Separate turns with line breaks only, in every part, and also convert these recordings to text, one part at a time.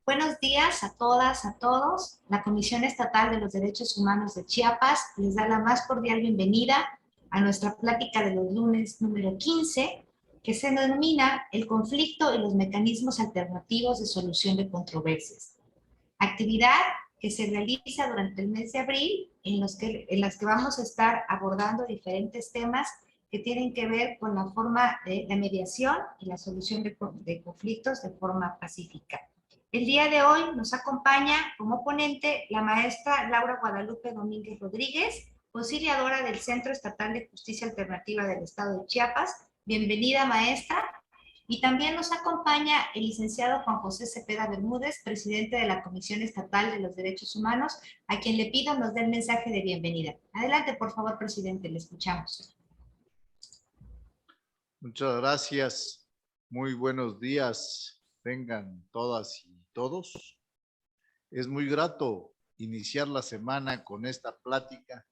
Buenos días a todas, a todos. La Comisión Estatal de los Derechos Humanos de Chiapas les da la más cordial bienvenida a nuestra plática de los lunes número 15, que se denomina El conflicto y los mecanismos alternativos de solución de controversias. Actividad que se realiza durante el mes de abril, en las que vamos a estar abordando diferentes temas que tienen que ver con la forma de la mediación y la solución de conflictos de forma pacífica. El día de hoy nos acompaña como ponente la maestra Laura Guadalupe Domínguez Rodríguez, conciliadora del Centro Estatal de Justicia Alternativa del Estado de Chiapas. Bienvenida, maestra. Y también nos acompaña el licenciado Juan José Cepeda Bermúdez, presidente de la Comisión Estatal de los Derechos Humanos, a quien le pido nos dé el mensaje de bienvenida. Adelante, por favor, presidente, le escuchamos.
Muchas gracias. Muy buenos días. Tengan todas y todos. Es muy grato iniciar la semana con esta plática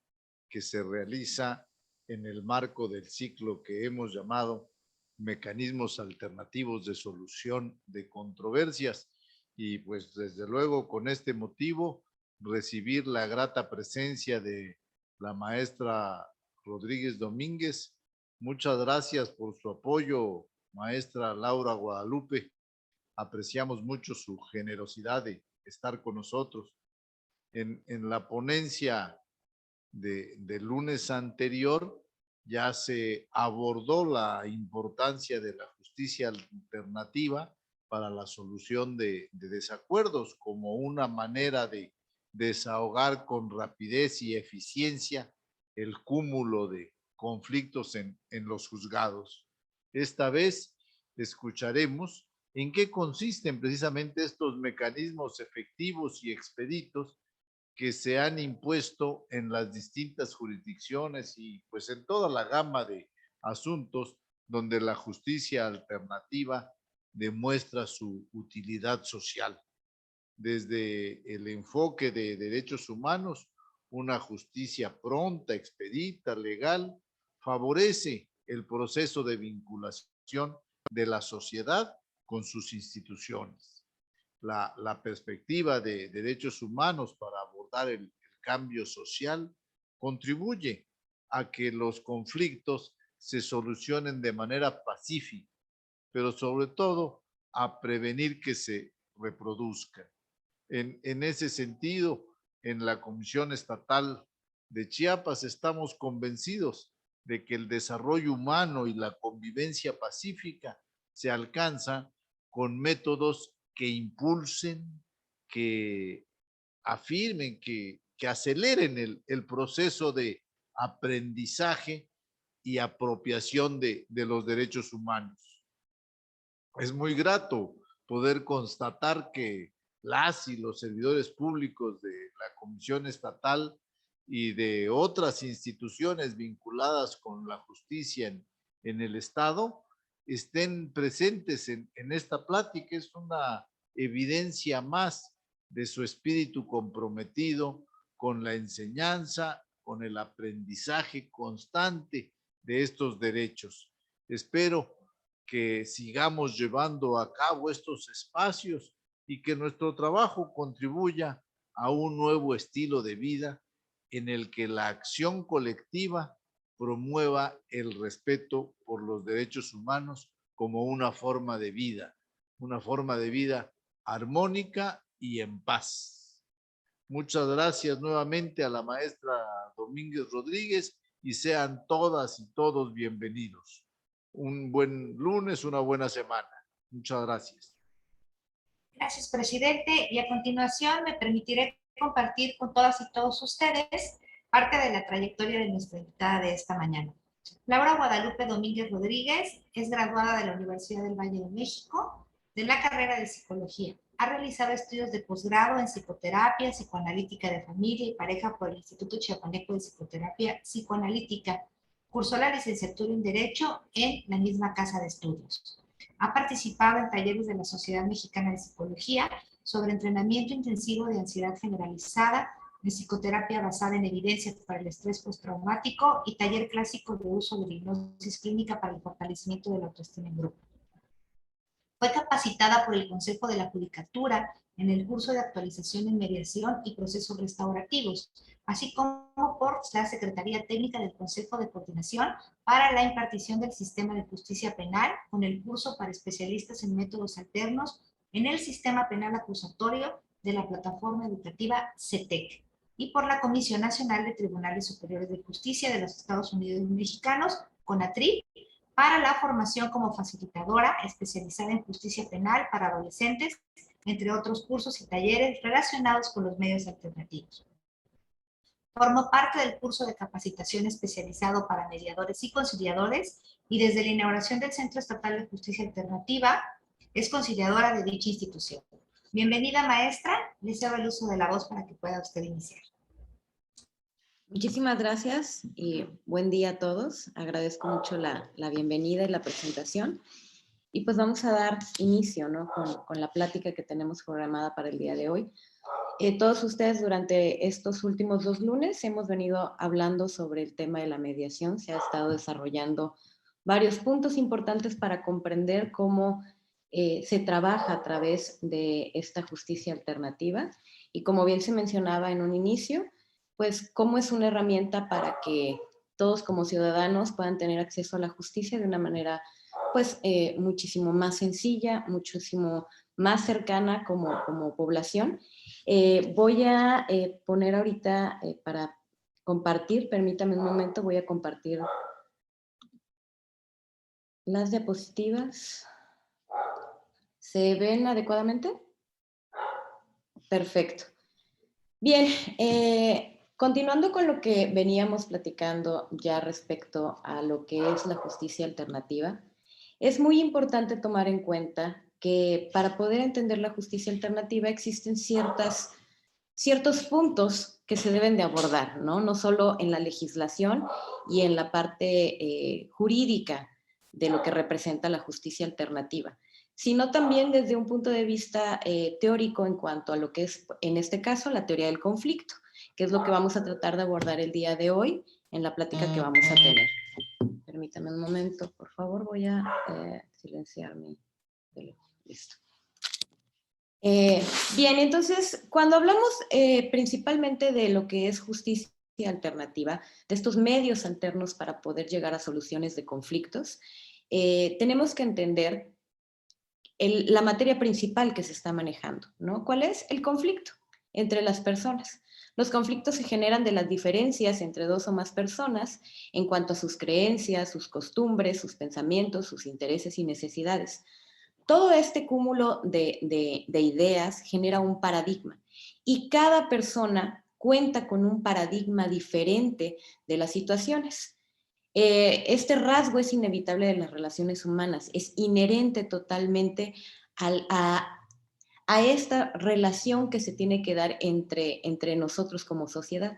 que se realiza en el marco del ciclo que hemos llamado Mecanismos Alternativos de Solución de Controversias. Y pues desde luego con este motivo recibir la grata presencia de la maestra Rodríguez Domínguez. Muchas gracias por su apoyo, maestra Laura Guadalupe. Apreciamos mucho su generosidad de estar con nosotros. En la ponencia del lunes anterior ya se abordó la importancia de la justicia alternativa para la solución de desacuerdos como una manera de desahogar con rapidez y eficiencia el cúmulo de conflictos en los juzgados. Esta vez escucharemos en qué consisten precisamente estos mecanismos efectivos y expeditos que se han impuesto en las distintas jurisdicciones y pues en toda la gama de asuntos donde la justicia alternativa demuestra su utilidad social. Desde el enfoque de derechos humanos, una justicia pronta, expedita, legal, favorece el proceso de vinculación de la sociedad con sus instituciones. La perspectiva de derechos humanos para abordar el cambio social contribuye a que los conflictos se solucionen de manera pacífica, pero sobre todo a prevenir que se reproduzcan. En ese sentido, en la Comisión Estatal de Chiapas estamos convencidos de que el desarrollo humano y la convivencia pacífica se alcanzan con métodos que impulsen, que afirmen, que aceleren el proceso de aprendizaje y apropiación de los derechos humanos. Es muy grato poder constatar que las y los servidores públicos de la Comisión Estatal y de otras instituciones vinculadas con la justicia en el Estado estén presentes en esta plática. Es una evidencia más de su espíritu comprometido con la enseñanza, con el aprendizaje constante de estos derechos. Espero que sigamos llevando a cabo estos espacios y que nuestro trabajo contribuya a un nuevo estilo de vida en el que la acción colectiva promueva el respeto por los derechos humanos como una forma de vida armónica y en paz. Muchas gracias nuevamente a la maestra Domínguez Rodríguez y sean todas y todos bienvenidos. Un buen lunes, una buena semana. Muchas gracias.
Gracias, presidente. Y a continuación me permitiré compartir con todas y todos ustedes parte de la trayectoria de nuestra invitada de esta mañana. Laura Guadalupe Domínguez Rodríguez es graduada de la Universidad del Valle de México de la carrera de Psicología. Ha realizado estudios de posgrado en psicoterapia, psicoanalítica de familia y pareja por el Instituto Chiapaneco de Psicoterapia Psicoanalítica. Cursó la licenciatura en Derecho en la misma casa de estudios. Ha participado en talleres de la Sociedad Mexicana de Psicología sobre entrenamiento intensivo de ansiedad generalizada, de psicoterapia basada en evidencias para el estrés postraumático y taller clásico de uso de la hipnosis clínica para el fortalecimiento de la autoestima en grupo. Fue capacitada por el Consejo de la Judicatura en el curso de actualización en mediación y procesos restaurativos, así como por la Secretaría Técnica del Consejo de Coordinación para la impartición del sistema de justicia penal con el curso para especialistas en métodos alternos en el sistema penal acusatorio de la plataforma educativa CETEC y por la Comisión Nacional de Tribunales Superiores de Justicia de los Estados Unidos Mexicanos, CONATRIP, para la formación como facilitadora especializada en justicia penal para adolescentes, entre otros cursos y talleres relacionados con los medios alternativos. Formó parte del curso de capacitación especializado para mediadores y conciliadores y desde la inauguración del Centro Estatal de Justicia Alternativa es conciliadora de dicha institución. Bienvenida, maestra. Le cedo el uso de la voz para que pueda usted iniciar.
Muchísimas gracias y buen día a todos. Agradezco mucho la bienvenida y la presentación. Y pues vamos a dar inicio, ¿no? con la plática que tenemos programada para el día de hoy. Todos ustedes durante estos últimos 2 lunes hemos venido hablando sobre el tema de la mediación. Se ha estado desarrollando varios puntos importantes para comprender cómo se trabaja a través de esta justicia alternativa. Y como bien se mencionaba en un inicio, pues cómo es una herramienta para que todos como ciudadanos puedan tener acceso a la justicia de una manera pues muchísimo más sencilla, muchísimo más cercana como población. Voy a poner ahorita para compartir, permítame un momento, voy a compartir las diapositivas. ¿Se ven adecuadamente? Perfecto. Bien, continuando con lo que veníamos platicando ya respecto a lo que es la justicia alternativa, es muy importante tomar en cuenta que para poder entender la justicia alternativa existen ciertos puntos que se deben de abordar, ¿no? No solo en la legislación y en la parte jurídica de lo que representa la justicia alternativa, sino también desde un punto de vista teórico en cuanto a lo que es, en este caso, la teoría del conflicto, que es lo que vamos a tratar de abordar el día de hoy en la plática que vamos a tener. Permítame un momento, por favor, voy a silenciar mi teléfono. Listo. Bien, entonces, cuando hablamos principalmente de lo que es justicia alternativa, de estos medios alternos para poder llegar a soluciones de conflictos, tenemos que entender la materia principal que se está manejando, ¿no? ¿Cuál es? El conflicto entre las personas. Los conflictos se generan de las diferencias entre 2 o más personas en cuanto a sus creencias, sus costumbres, sus pensamientos, sus intereses y necesidades. Todo este cúmulo de ideas genera un paradigma y cada persona cuenta con un paradigma diferente de las situaciones. Este rasgo es inevitable de las relaciones humanas, es inherente totalmente a esta relación que se tiene que dar entre nosotros como sociedad.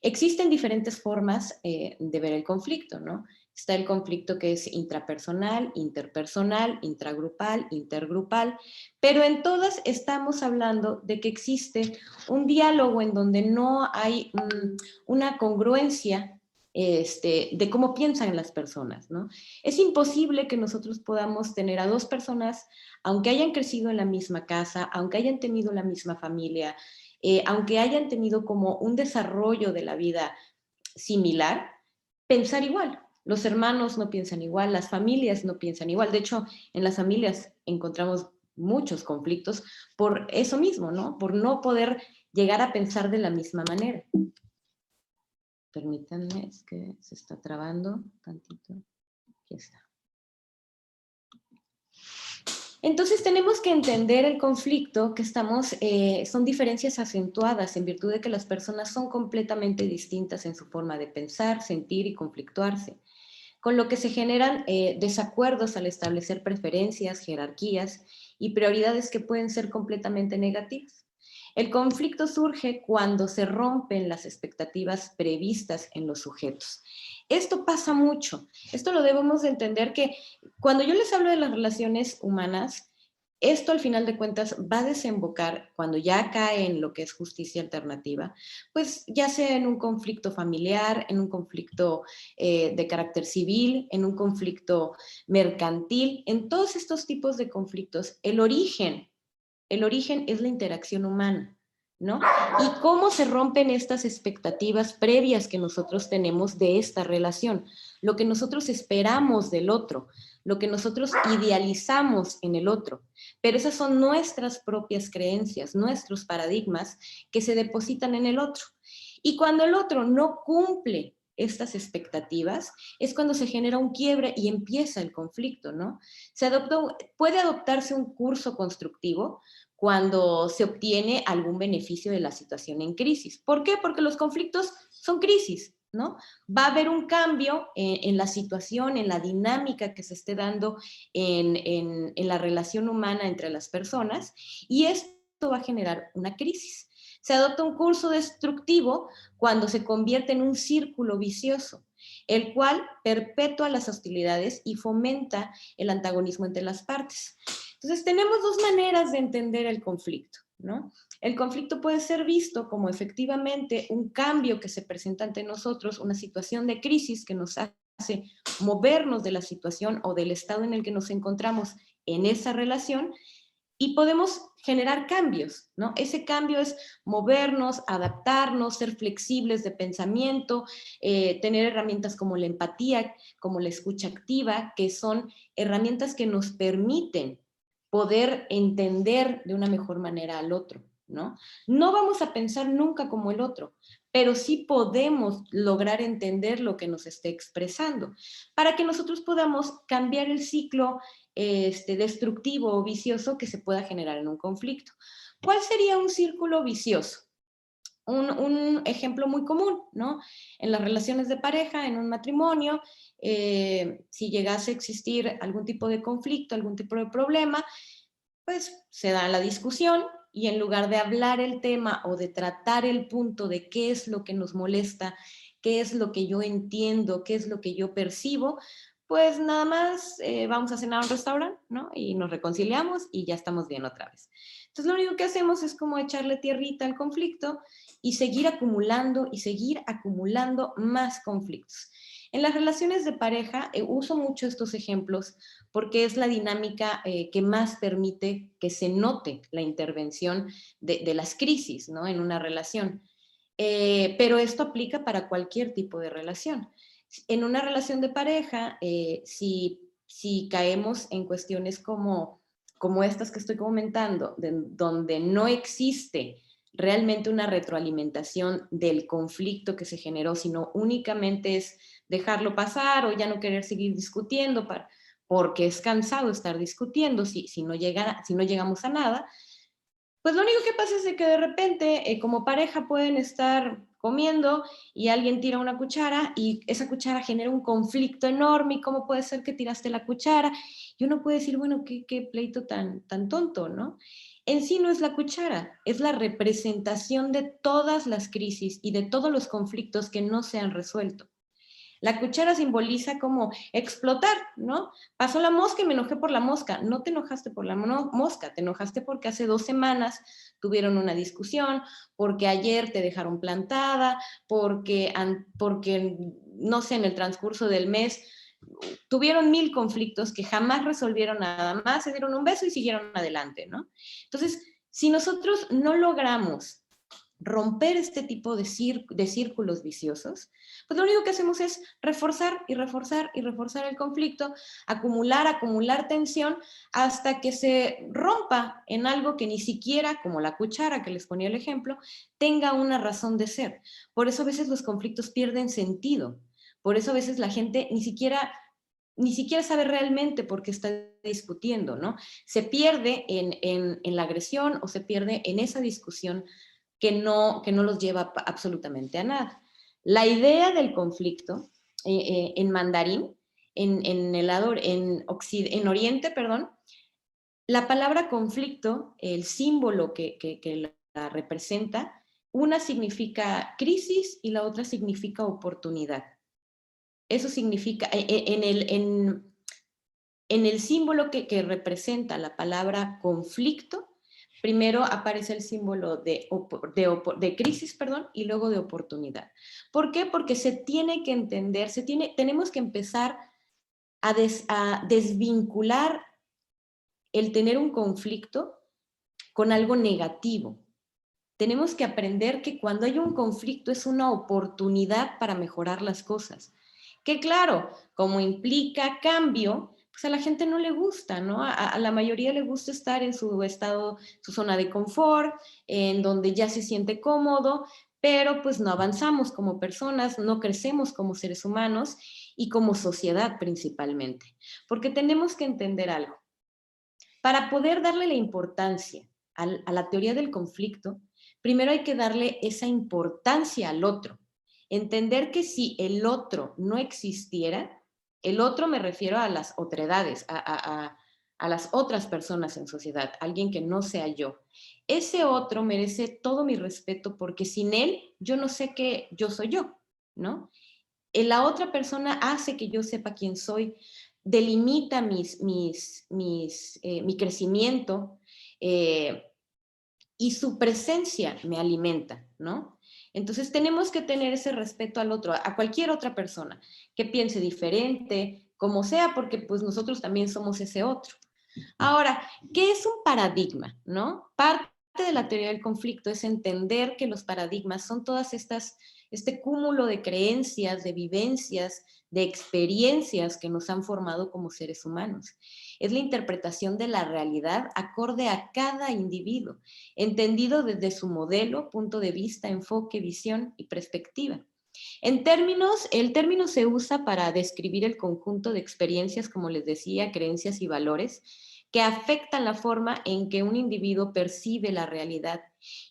Existen diferentes formas de ver el conflicto, ¿no? Está el conflicto que es intrapersonal, interpersonal, intragrupal, intergrupal, pero en todas estamos hablando de que existe un diálogo en donde no hay una congruencia de cómo piensan las personas, ¿no? Es imposible que nosotros podamos tener a 2 personas, aunque hayan crecido en la misma casa, aunque hayan tenido la misma familia, aunque hayan tenido como un desarrollo de la vida similar, pensar igual. Los hermanos no piensan igual, las familias no piensan igual. De hecho, en las familias encontramos muchos conflictos por eso mismo, ¿no? Por no poder llegar a pensar de la misma manera. Permítanme, es que se está trabando tantito. Aquí está. Entonces tenemos que entender el conflicto que son diferencias acentuadas en virtud de que las personas son completamente distintas en su forma de pensar, sentir y conflictuarse, con lo que se generan desacuerdos al establecer preferencias, jerarquías y prioridades que pueden ser completamente negativas. El conflicto surge cuando se rompen las expectativas previstas en los sujetos. Esto pasa mucho. Esto lo debemos de entender que cuando yo les hablo de las relaciones humanas, Esto al final de cuentas va a desembocar, cuando ya cae en lo que es justicia alternativa, pues ya sea en un conflicto familiar, en un conflicto de carácter civil, en un conflicto mercantil, en todos estos tipos de conflictos, el origen es la interacción humana, ¿no? Y cómo se rompen estas expectativas previas que nosotros tenemos de esta relación, lo que nosotros esperamos del otro, lo que nosotros idealizamos en el otro. Pero esas son nuestras propias creencias, nuestros paradigmas que se depositan en el otro. Y cuando el otro no cumple estas expectativas, es cuando se genera un quiebre y empieza el conflicto, ¿no? Puede adoptarse un curso constructivo cuando se obtiene algún beneficio de la situación en crisis. ¿Por qué? Porque los conflictos son crisis, ¿no? Va a haber un cambio en la situación, en la dinámica que se esté dando en la relación humana entre las personas, y esto va a generar una crisis. Se adopta un curso destructivo cuando se convierte en un círculo vicioso, el cual perpetúa las hostilidades y fomenta el antagonismo entre las partes. Entonces, tenemos dos maneras de entender el conflicto, ¿no? El conflicto puede ser visto como efectivamente un cambio que se presenta ante nosotros, una situación de crisis que nos hace movernos de la situación o del estado en el que nos encontramos en esa relación, y podemos generar cambios, ¿no? Ese cambio es movernos, adaptarnos, ser flexibles de pensamiento, tener herramientas como la empatía, como la escucha activa, que son herramientas que nos permiten poder entender de una mejor manera al otro, ¿no? No vamos a pensar nunca como el otro, pero sí podemos lograr entender lo que nos esté expresando, para que nosotros podamos cambiar el ciclo destructivo o vicioso que se pueda generar en un conflicto. ¿Cuál sería un círculo vicioso? Un ejemplo muy común, ¿no? En las relaciones de pareja, en un matrimonio, si llegase a existir algún tipo de conflicto, algún tipo de problema, pues se da la discusión y en lugar de hablar el tema o de tratar el punto de qué es lo que nos molesta, qué es lo que yo entiendo, qué es lo que yo percibo, pues nada más vamos a cenar a un restaurante, ¿no? Y nos reconciliamos y ya estamos bien otra vez. Entonces lo único que hacemos es como echarle tierrita al conflicto y seguir acumulando más conflictos. En las relaciones de pareja uso mucho estos ejemplos porque es la dinámica que más permite que se note la intervención de las crisis, ¿no? En una relación. Pero esto aplica para cualquier tipo de relación. En una relación de pareja, si caemos en cuestiones como estas que estoy comentando, donde no existe realmente una retroalimentación del conflicto que se generó, sino únicamente es dejarlo pasar o ya no querer seguir discutiendo porque es cansado estar discutiendo si no llegamos a nada, pues lo único que pasa es de que de repente como pareja pueden estar comiendo y alguien tira una cuchara y esa cuchara genera un conflicto enorme. ¿Y cómo puede ser que tiraste la cuchara? Y uno puede decir, bueno, qué pleito tan tonto, ¿no? En sí no es la cuchara, es la representación de todas las crisis y de todos los conflictos que no se han resuelto. La cuchara simboliza como explotar, ¿no? Pasó la mosca y me enojé por la mosca. No te enojaste por la mosca, te enojaste porque hace 2 semanas tuvieron una discusión, porque ayer te dejaron plantada, porque no sé, en el transcurso del mes tuvieron 1000 conflictos que jamás resolvieron nada más, se dieron un beso y siguieron adelante, ¿no? Entonces, si nosotros no logramos romper este tipo de círculos viciosos, pues lo único que hacemos es reforzar y reforzar y reforzar el conflicto, acumular tensión hasta que se rompa en algo que ni siquiera, como la cuchara que les ponía el ejemplo, tenga una razón de ser. Por eso a veces los conflictos pierden sentido, por eso a veces la gente ni siquiera sabe realmente por qué está discutiendo, ¿no? Se pierde en la agresión o se pierde en esa discusión que no los lleva absolutamente a nada. La idea del conflicto en mandarín, en Oriente, perdón, la palabra conflicto, el símbolo que la representa, una significa crisis y la otra significa oportunidad. Eso significa, En el símbolo que representa la palabra conflicto, primero aparece el símbolo de crisis, perdón, y luego de oportunidad. ¿Por qué? Porque se tiene que entender, tenemos que empezar a desvincular el tener un conflicto con algo negativo. Tenemos que aprender que cuando hay un conflicto es una oportunidad para mejorar las cosas. Que claro, como implica cambio, pues a la gente no le gusta, ¿no? A la mayoría le gusta estar en su estado, su zona de confort, en donde ya se siente cómodo, pero pues no avanzamos como personas, no crecemos como seres humanos y como sociedad principalmente. Porque tenemos que entender algo. Para poder darle la importancia a la teoría del conflicto, primero hay que darle esa importancia al otro. Entender que si el otro no existiera, el otro me refiero a las otredades, a las otras personas en sociedad, alguien que no sea yo. Ese otro merece todo mi respeto porque sin él yo no sé que yo soy yo, ¿no? La otra persona hace que yo sepa quién soy, delimita mi crecimiento y su presencia me alimenta, ¿no? Entonces tenemos que tener ese respeto al otro, a cualquier otra persona que piense diferente, como sea, porque pues nosotros también somos ese otro. Ahora, ¿qué es un paradigma, no? Parte de la teoría del conflicto es entender que los paradigmas son todas este cúmulo de creencias, de vivencias, de experiencias que nos han formado como seres humanos. Es la interpretación de la realidad acorde a cada individuo, entendido desde su modelo, punto de vista, enfoque, visión y perspectiva. El término se usa para describir el conjunto de experiencias, como les decía, creencias y valores que afectan la forma en que un individuo percibe la realidad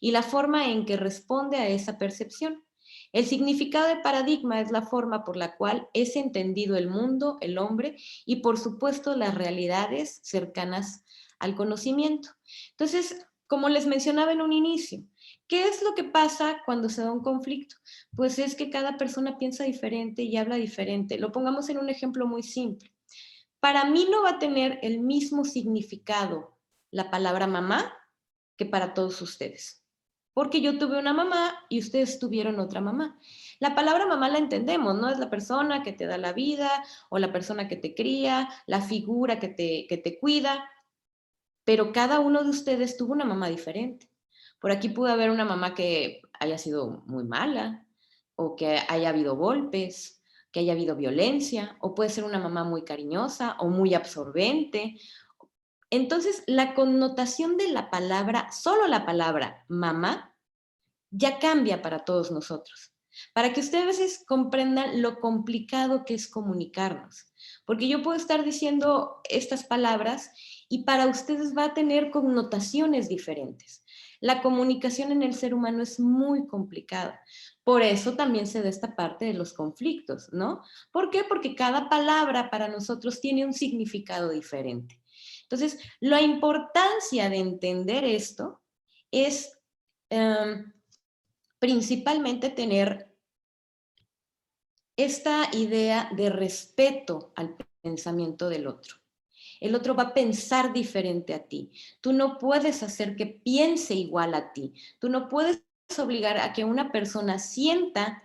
y la forma en que responde a esa percepción. El significado de paradigma es la forma por la cual es entendido el mundo, el hombre y, por supuesto, las realidades cercanas al conocimiento. Entonces, como les mencionaba en un inicio, ¿qué es lo que pasa cuando se da un conflicto? Pues es que cada persona piensa diferente y habla diferente. Lo pongamos en un ejemplo muy simple. Para mí no va a tener el mismo significado la palabra mamá que para todos ustedes. Porque yo tuve una mamá y ustedes tuvieron otra mamá. La palabra mamá la entendemos, ¿no? Es la persona que te da la vida o la persona que te cría, la figura que te cuida, pero cada uno de ustedes tuvo una mamá diferente. Por aquí pudo haber una mamá que haya sido muy mala, o que haya habido golpes, que haya habido violencia, o puede ser una mamá muy cariñosa o muy absorbente. Entonces, la connotación de la palabra, solo la palabra mamá, ya cambia para todos nosotros. Para que ustedes comprendan lo complicado que es comunicarnos. Porque yo puedo estar diciendo estas palabras y para ustedes va a tener connotaciones diferentes. La comunicación en el ser humano es muy complicada. Por eso también se da esta parte de los conflictos, ¿no? ¿Por qué? Porque cada palabra para nosotros tiene un significado diferente. Entonces, la importancia de entender esto es principalmente tener esta idea de respeto al pensamiento del otro. El otro va a pensar diferente a ti. Tú no puedes hacer que piense igual a ti. Tú no puedes obligar a que una persona sienta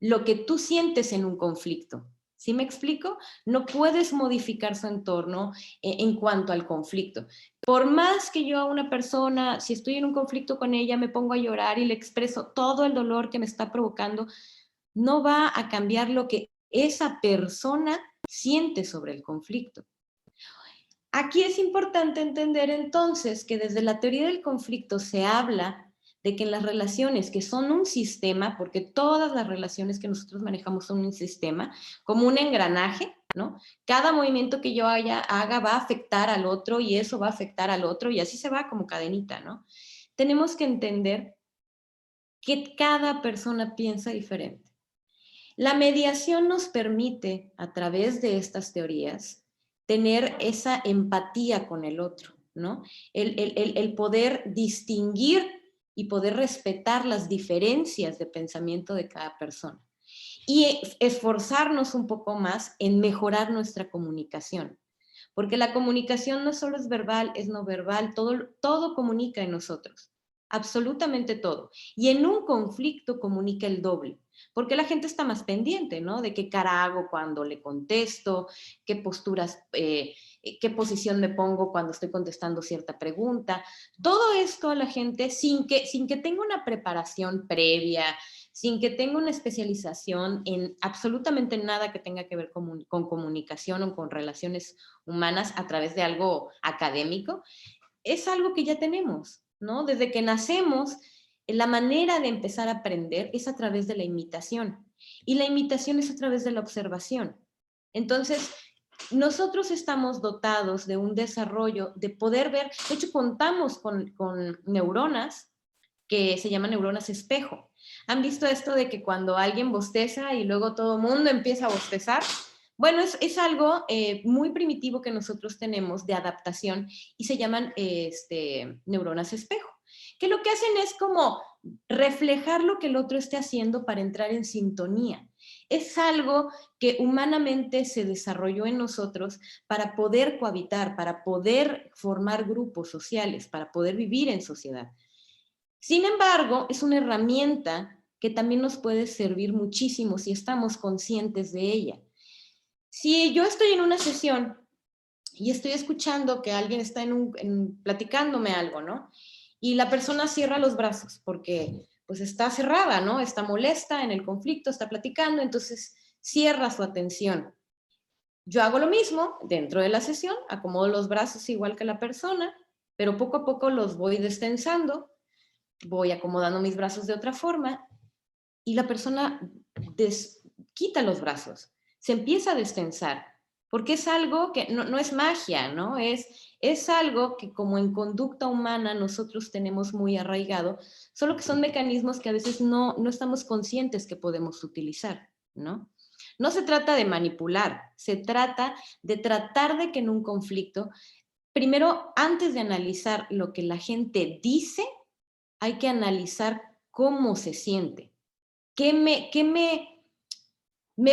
lo que tú sientes en un conflicto. ¿Sí me explico? No puedes modificar su entorno en cuanto al conflicto. Por más que yo a una persona, si estoy en un conflicto con ella, me pongo a llorar y le expreso todo el dolor que me está provocando, no va a cambiar lo que esa persona siente sobre el conflicto. Aquí es importante entender entonces que desde la teoría del conflicto se habla de que en las relaciones que son un sistema, porque todas las relaciones que nosotros manejamos son un sistema, como un engranaje, ¿no? Cada movimiento que yo haga va a afectar al otro y eso va a afectar al otro y así se va como cadenita, ¿no? Tenemos que entender que cada persona piensa diferente. La mediación nos permite, a través de estas teorías, tener esa empatía con el otro, ¿no? El poder distinguir y poder respetar las diferencias de pensamiento de cada persona y esforzarnos un poco más en mejorar nuestra comunicación. porque la comunicación no solo es verbal, es no verbal, todo comunica en nosotros, absolutamente todo. Y en un conflicto comunica el doble, porque la gente está más pendiente, ¿no? De qué cara hago cuando le contesto, qué posturas, qué posición me pongo cuando estoy contestando cierta pregunta. Todo esto a la gente, sin que tenga una preparación previa, sin que tenga una especialización en absolutamente nada que tenga que ver con comunicación o con relaciones humanas a través de algo académico, es algo que ya tenemos, ¿no? Desde que nacemos, la manera de empezar a aprender es a través de la imitación, y la imitación es a través de la observación. Entonces, nosotros estamos dotados de un desarrollo de poder ver, de hecho contamos con neuronas que se llaman neuronas espejo. ¿Han visto esto de que cuando alguien bosteza y luego todo el mundo empieza a bostezar? Bueno, es algo muy primitivo que nosotros tenemos de adaptación y se llaman neuronas espejo, que lo que hacen es como reflejar lo que el otro esté haciendo para entrar en sintonía. Es algo que humanamente se desarrolló en nosotros para poder cohabitar, para poder formar grupos sociales, para poder vivir en sociedad. Sin embargo, es una herramienta que también nos puede servir muchísimo si estamos conscientes de ella. Si yo estoy en una sesión y estoy escuchando que alguien está platicándome algo, ¿no? Y la persona cierra los brazos porque pues está cerrada, ¿no? Está molesta en el conflicto, está platicando, entonces cierra su atención. Yo hago lo mismo dentro de la sesión, acomodo los brazos igual que la persona, pero poco a poco los voy destensando, voy acomodando mis brazos de otra forma y la persona quita los brazos, se empieza a destensar, porque es algo que no es magia, ¿no? Es algo que como en conducta humana nosotros tenemos muy arraigado, solo que son mecanismos que a veces no estamos conscientes que podemos utilizar, ¿no? No se trata de manipular, se trata de tratar de que en un conflicto, primero, antes de analizar lo que la gente dice, hay que analizar cómo se siente. ¿Qué me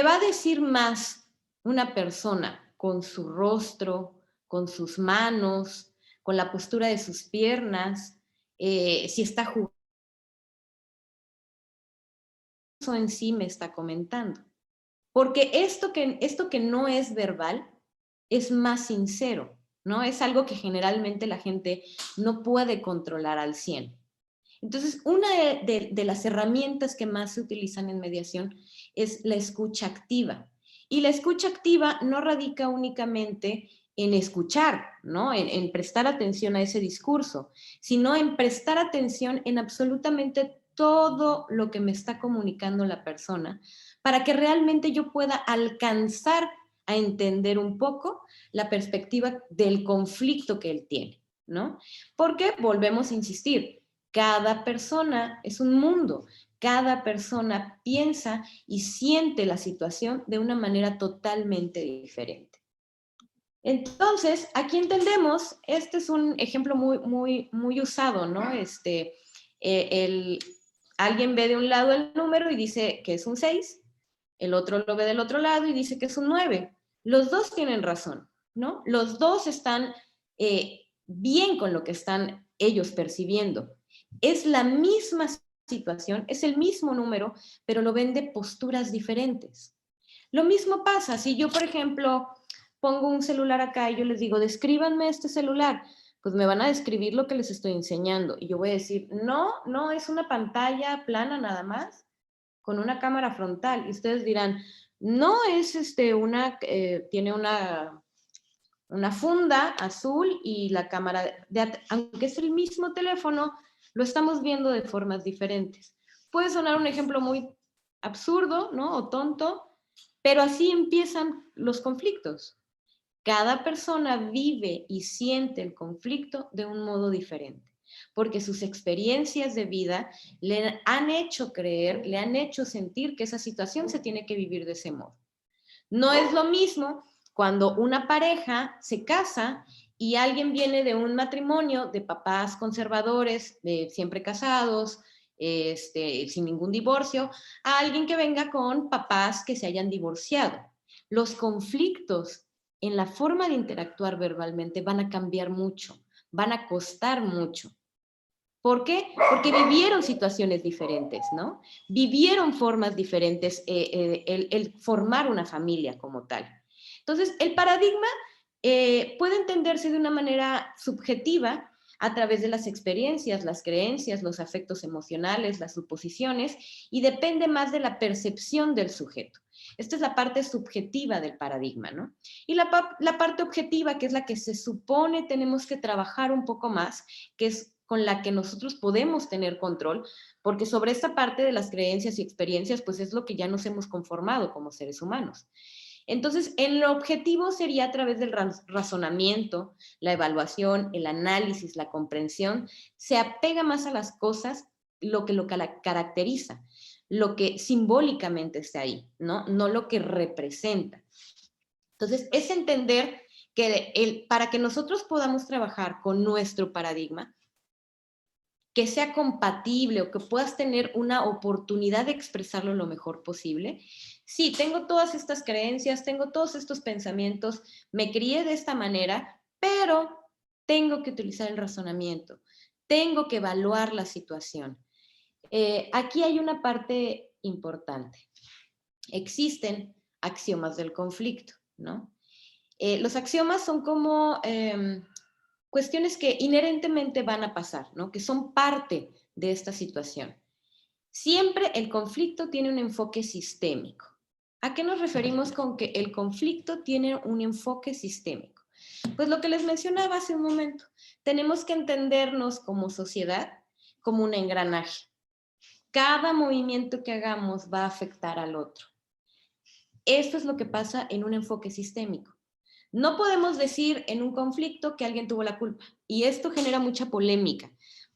va a decir más una persona con su rostro, con sus manos, con la postura de sus piernas, si está jugando en sí me está comentando? Porque esto que no es verbal es más sincero, ¿no? Es algo que generalmente la gente no puede controlar al 100. Entonces, una de las herramientas que más se utilizan en mediación es la escucha activa. Y la escucha activa no radica únicamente en escuchar, ¿no? En prestar atención a ese discurso, sino en prestar atención en absolutamente todo lo que me está comunicando la persona, para que realmente yo pueda alcanzar a entender un poco la perspectiva del conflicto que él tiene, ¿no? Porque volvemos a insistir, cada persona es un mundo, cada persona piensa y siente la situación de una manera totalmente diferente. Entonces, aquí entendemos, este es un ejemplo muy usado, ¿no? Alguien ve de un lado el número y dice que es un 6, el otro lo ve del otro lado y dice que es un 9. Los dos tienen razón, ¿no? Los dos están bien con lo que están ellos percibiendo. Es la misma situación, es el mismo número, pero lo ven de posturas diferentes. Lo mismo pasa si yo, por ejemplo, pongo un celular acá y yo les digo, descríbanme este celular, pues me van a describir lo que les estoy enseñando. Y yo voy a decir, no, es una pantalla plana nada más, con una cámara frontal. Y ustedes dirán, no, es tiene una funda azul y la cámara, aunque es el mismo teléfono, lo estamos viendo de formas diferentes. Puede sonar un ejemplo muy absurdo, ¿no? O tonto, pero así empiezan los conflictos. Cada persona vive y siente el conflicto de un modo diferente, porque sus experiencias de vida le han hecho creer, le han hecho sentir que esa situación se tiene que vivir de ese modo. No es lo mismo cuando una pareja se casa y alguien viene de un matrimonio de papás conservadores, de siempre casados, sin ningún divorcio, a alguien que venga con papás que se hayan divorciado. Los conflictos en la forma de interactuar verbalmente van a cambiar mucho, van a costar mucho. ¿Por qué? Porque vivieron situaciones diferentes, ¿no? Vivieron formas diferentes, el formar una familia como tal. Entonces, el paradigma puede entenderse de una manera subjetiva a través de las experiencias, las creencias, los afectos emocionales, las suposiciones, y depende más de la percepción del sujeto. Esta es la parte subjetiva del paradigma, ¿no? Y la parte objetiva, que es la que se supone tenemos que trabajar un poco más, que es con la que nosotros podemos tener control, porque sobre esta parte de las creencias y experiencias, pues es lo que ya nos hemos conformado como seres humanos. Entonces, en lo objetivo sería a través del razonamiento, la evaluación, el análisis, la comprensión, se apega más a las cosas, lo que lo caracteriza, lo que simbólicamente está ahí, ¿no? No lo que representa. Entonces, es entender que para que nosotros podamos trabajar con nuestro paradigma, que sea compatible o que puedas tener una oportunidad de expresarlo lo mejor posible. Sí, tengo todas estas creencias, tengo todos estos pensamientos, me crié de esta manera, pero tengo que utilizar el razonamiento, tengo que evaluar la situación. Aquí hay una parte importante. Existen axiomas del conflicto, ¿no? Los axiomas son como cuestiones que inherentemente van a pasar, ¿no? Que son parte de esta situación. Siempre el conflicto tiene un enfoque sistémico. ¿A qué nos referimos con que el conflicto tiene un enfoque sistémico? Pues lo que les mencionaba hace un momento, tenemos que entendernos como sociedad como un engranaje. Cada movimiento que hagamos va a afectar al otro. Esto es lo que pasa en un enfoque sistémico. No podemos decir en un conflicto que alguien tuvo la culpa. Y esto genera mucha polémica,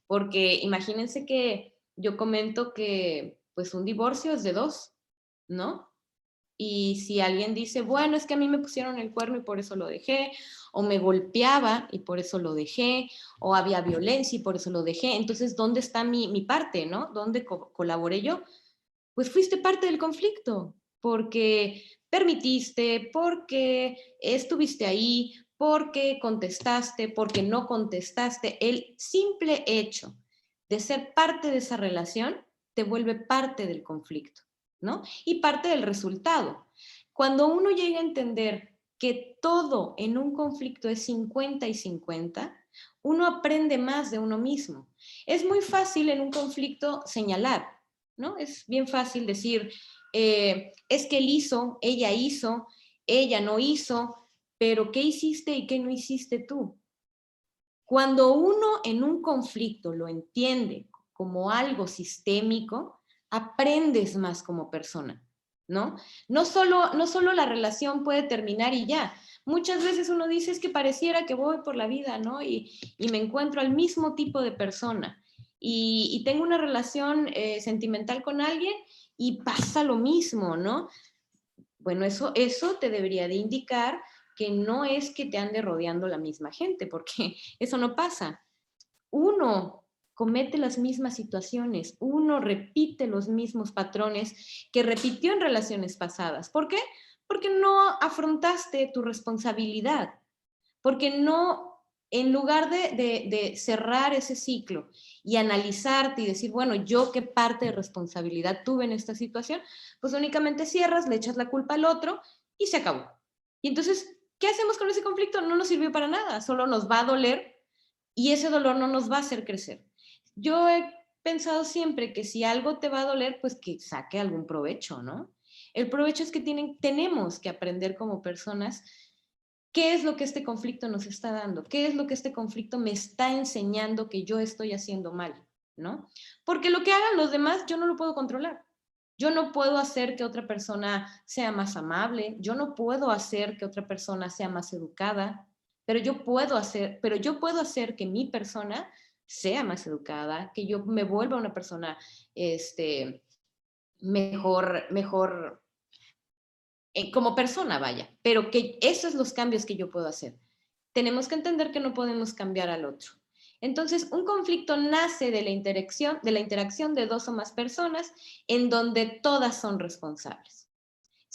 porque imagínense que yo comento que pues un divorcio es de dos, ¿no? Y si alguien dice, bueno, es que a mí me pusieron el cuerno y por eso lo dejé, o me golpeaba y por eso lo dejé, o había violencia y por eso lo dejé, entonces, ¿dónde está mi parte, no? ¿Dónde colaboré yo? Pues fuiste parte del conflicto, porque permitiste, porque estuviste ahí, porque contestaste, porque no contestaste. El simple hecho de ser parte de esa relación te vuelve parte del conflicto, ¿no? Y parte del resultado. Cuando uno llega a entender que todo en un conflicto es 50 y 50, uno aprende más de uno mismo. Es muy fácil en un conflicto señalar, ¿no? Es bien fácil decir, es que él hizo, ella no hizo, pero ¿qué hiciste y qué no hiciste tú? Cuando uno en un conflicto lo entiende como algo sistémico, aprendes más como persona, ¿no? No solo la relación puede terminar y ya. Muchas veces uno dice es que pareciera que voy por la vida, ¿no? Y me encuentro al mismo tipo de persona. Y tengo una relación sentimental con alguien y pasa lo mismo, ¿no? Bueno, eso te debería de indicar que no es que te ande rodeando la misma gente, porque eso no pasa. Uno comete las mismas situaciones, uno repite los mismos patrones que repitió en relaciones pasadas. ¿Por qué? Porque no afrontaste tu responsabilidad, porque no, en lugar de cerrar ese ciclo y analizarte y decir, bueno, yo qué parte de responsabilidad tuve en esta situación, pues únicamente cierras, le echas la culpa al otro y se acabó. Y entonces, ¿qué hacemos con ese conflicto? No nos sirvió para nada, solo nos va a doler y ese dolor no nos va a hacer crecer. Yo he pensado siempre que si algo te va a doler, pues que saque algún provecho, ¿no? El provecho es que tenemos que aprender como personas qué es lo que este conflicto nos está dando, qué es lo que este conflicto me está enseñando que yo estoy haciendo mal, ¿no? Porque lo que hagan los demás yo no lo puedo controlar. Yo no puedo hacer que otra persona sea más amable, yo no puedo hacer que otra persona sea más educada, pero yo puedo hacer que mi persona sea más educada, que yo me vuelva una persona mejor como persona, vaya, pero que esos son los cambios que yo puedo hacer. Tenemos que entender que no podemos cambiar al otro. Entonces, un conflicto nace de la interacción de dos o más personas en donde todas son responsables.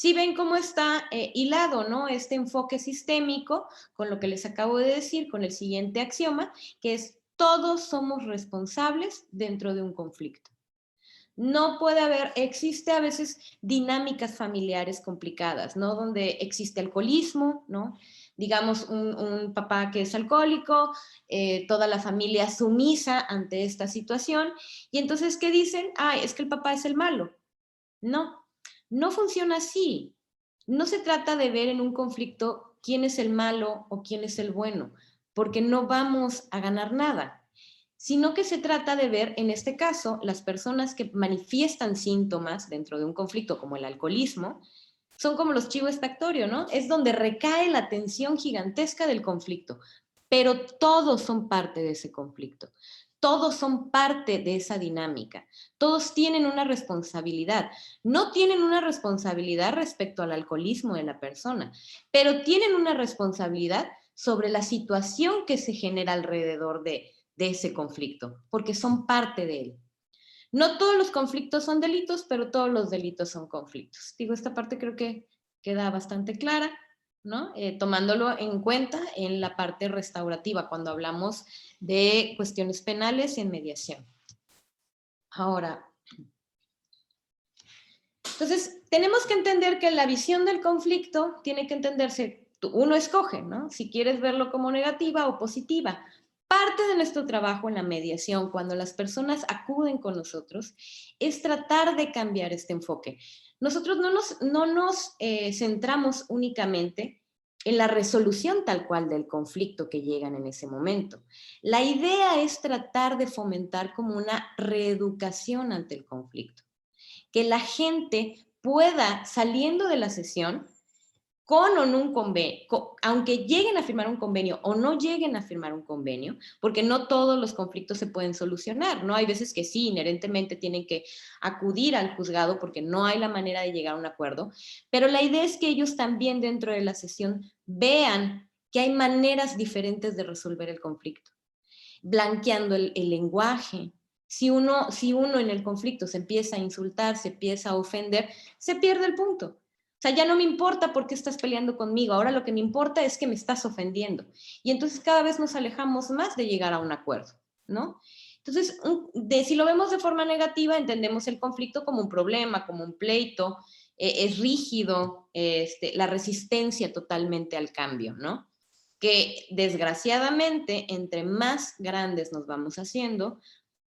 Sí ven cómo está hilado, ¿no? Este enfoque sistémico con lo que les acabo de decir, con el siguiente axioma, que es todos somos responsables dentro de un conflicto. No puede haber, existe a veces dinámicas familiares complicadas, ¿no? Donde existe alcoholismo, ¿no? Digamos, un papá que es alcohólico, toda la familia sumisa ante esta situación, y entonces, ¿qué dicen? Ay, es que el papá es el malo. No, no funciona así. No se trata de ver en un conflicto quién es el malo o quién es el bueno, porque no vamos a ganar nada, sino que se trata de ver, en este caso, las personas que manifiestan síntomas dentro de un conflicto como el alcoholismo, son como los chivos expiatorios, ¿no? Es donde recae la tensión gigantesca del conflicto, pero todos son parte de ese conflicto. Todos son parte de esa dinámica. Todos tienen una responsabilidad. No tienen una responsabilidad respecto al alcoholismo de la persona, pero tienen una responsabilidad sobre la situación que se genera alrededor de ese conflicto, porque son parte de él. No todos los conflictos son delitos, pero todos los delitos son conflictos. Digo, esta parte creo que queda bastante clara, ¿no? Tomándolo en cuenta en la parte restaurativa, cuando hablamos de cuestiones penales y en mediación. Ahora, entonces, tenemos que entender que la visión del conflicto tiene que entenderse, uno escoge, ¿no? Si quieres verlo como negativa o positiva. Parte de nuestro trabajo en la mediación, cuando las personas acuden con nosotros, es tratar de cambiar este enfoque. Nosotros no nos centramos únicamente en la resolución tal cual del conflicto que llegan en ese momento. La idea es tratar de fomentar como una reeducación ante el conflicto, que la gente pueda, saliendo de la sesión, con o no un convenio, aunque lleguen a firmar un convenio o no lleguen a firmar un convenio, porque no todos los conflictos se pueden solucionar, ¿no? Hay veces que sí, inherentemente tienen que acudir al juzgado porque no hay la manera de llegar a un acuerdo, pero la idea es que ellos también dentro de la sesión vean que hay maneras diferentes de resolver el conflicto, blanqueando el lenguaje. Si uno en el conflicto se empieza a insultar, se empieza a ofender, se pierde el punto. O sea, ya no me importa por qué estás peleando conmigo, ahora lo que me importa es que me estás ofendiendo. Y entonces cada vez nos alejamos más de llegar a un acuerdo, ¿no? Entonces, si lo vemos de forma negativa, entendemos el conflicto como un problema, como un pleito, es rígido, la resistencia totalmente al cambio, ¿no? Que desgraciadamente, entre más grandes nos vamos haciendo,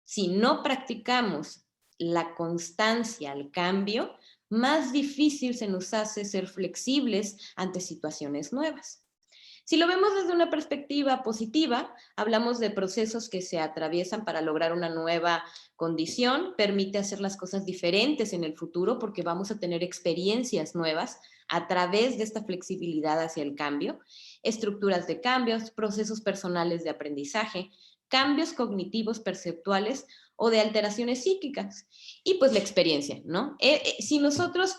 si no practicamos la constancia al cambio, más difícil se nos hace ser flexibles ante situaciones nuevas. Si lo vemos desde una perspectiva positiva, hablamos de procesos que se atraviesan para lograr una nueva condición, permite hacer las cosas diferentes en el futuro porque vamos a tener experiencias nuevas a través de esta flexibilidad hacia el cambio, estructuras de cambios, procesos personales de aprendizaje, cambios cognitivos perceptuales o de alteraciones psíquicas y pues la experiencia, ¿no? Si nosotros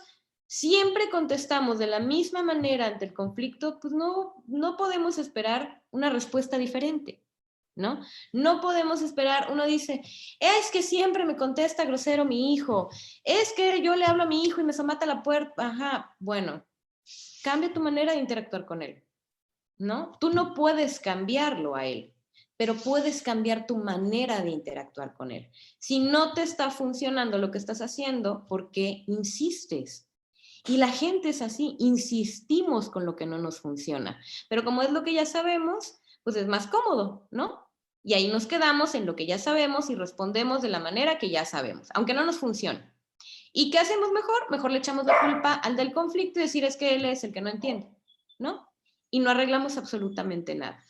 siempre contestamos de la misma manera ante el conflicto, pues no podemos esperar una respuesta diferente, ¿no? No podemos esperar, uno dice, es que siempre me contesta grosero mi hijo, es que yo le hablo a mi hijo y me somata a la puerta, ajá, bueno, cambia tu manera de interactuar con él, ¿no? Tú no puedes cambiarlo a él, pero puedes cambiar tu manera de interactuar con él. Si no te está funcionando lo que estás haciendo, ¿por qué insistes? Y la gente es así, insistimos con lo que no nos funciona. Pero como es lo que ya sabemos, pues es más cómodo, ¿no? Y ahí nos quedamos en lo que ya sabemos y respondemos de la manera que ya sabemos, aunque no nos funcione. ¿Y qué hacemos mejor? Mejor le echamos la culpa al del conflicto y decir es que él es el que no entiende, ¿no? Y no arreglamos absolutamente nada.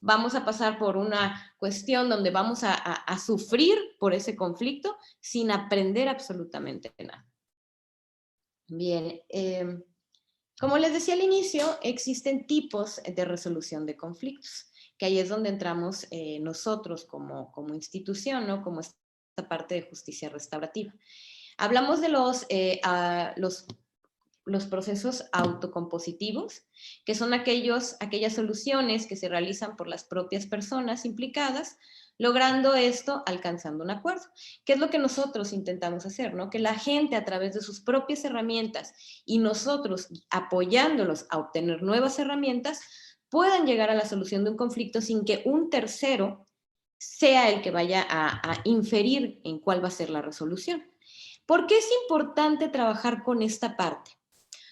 Vamos a pasar por una cuestión donde vamos a sufrir por ese conflicto sin aprender absolutamente nada. Bien, como les decía al inicio, existen tipos de resolución de conflictos, que ahí es donde entramos nosotros como institución, ¿no? Como esta parte de justicia restaurativa. Hablamos de los procesos autocompositivos, que son aquellas soluciones que se realizan por las propias personas implicadas logrando esto, alcanzando un acuerdo. ¿Qué es lo que nosotros intentamos hacer, ¿no? Que la gente a través de sus propias herramientas y nosotros apoyándolos a obtener nuevas herramientas, puedan llegar a la solución de un conflicto sin que un tercero sea el que vaya a inferir en cuál va a ser la resolución. ¿Por qué es importante trabajar con esta parte?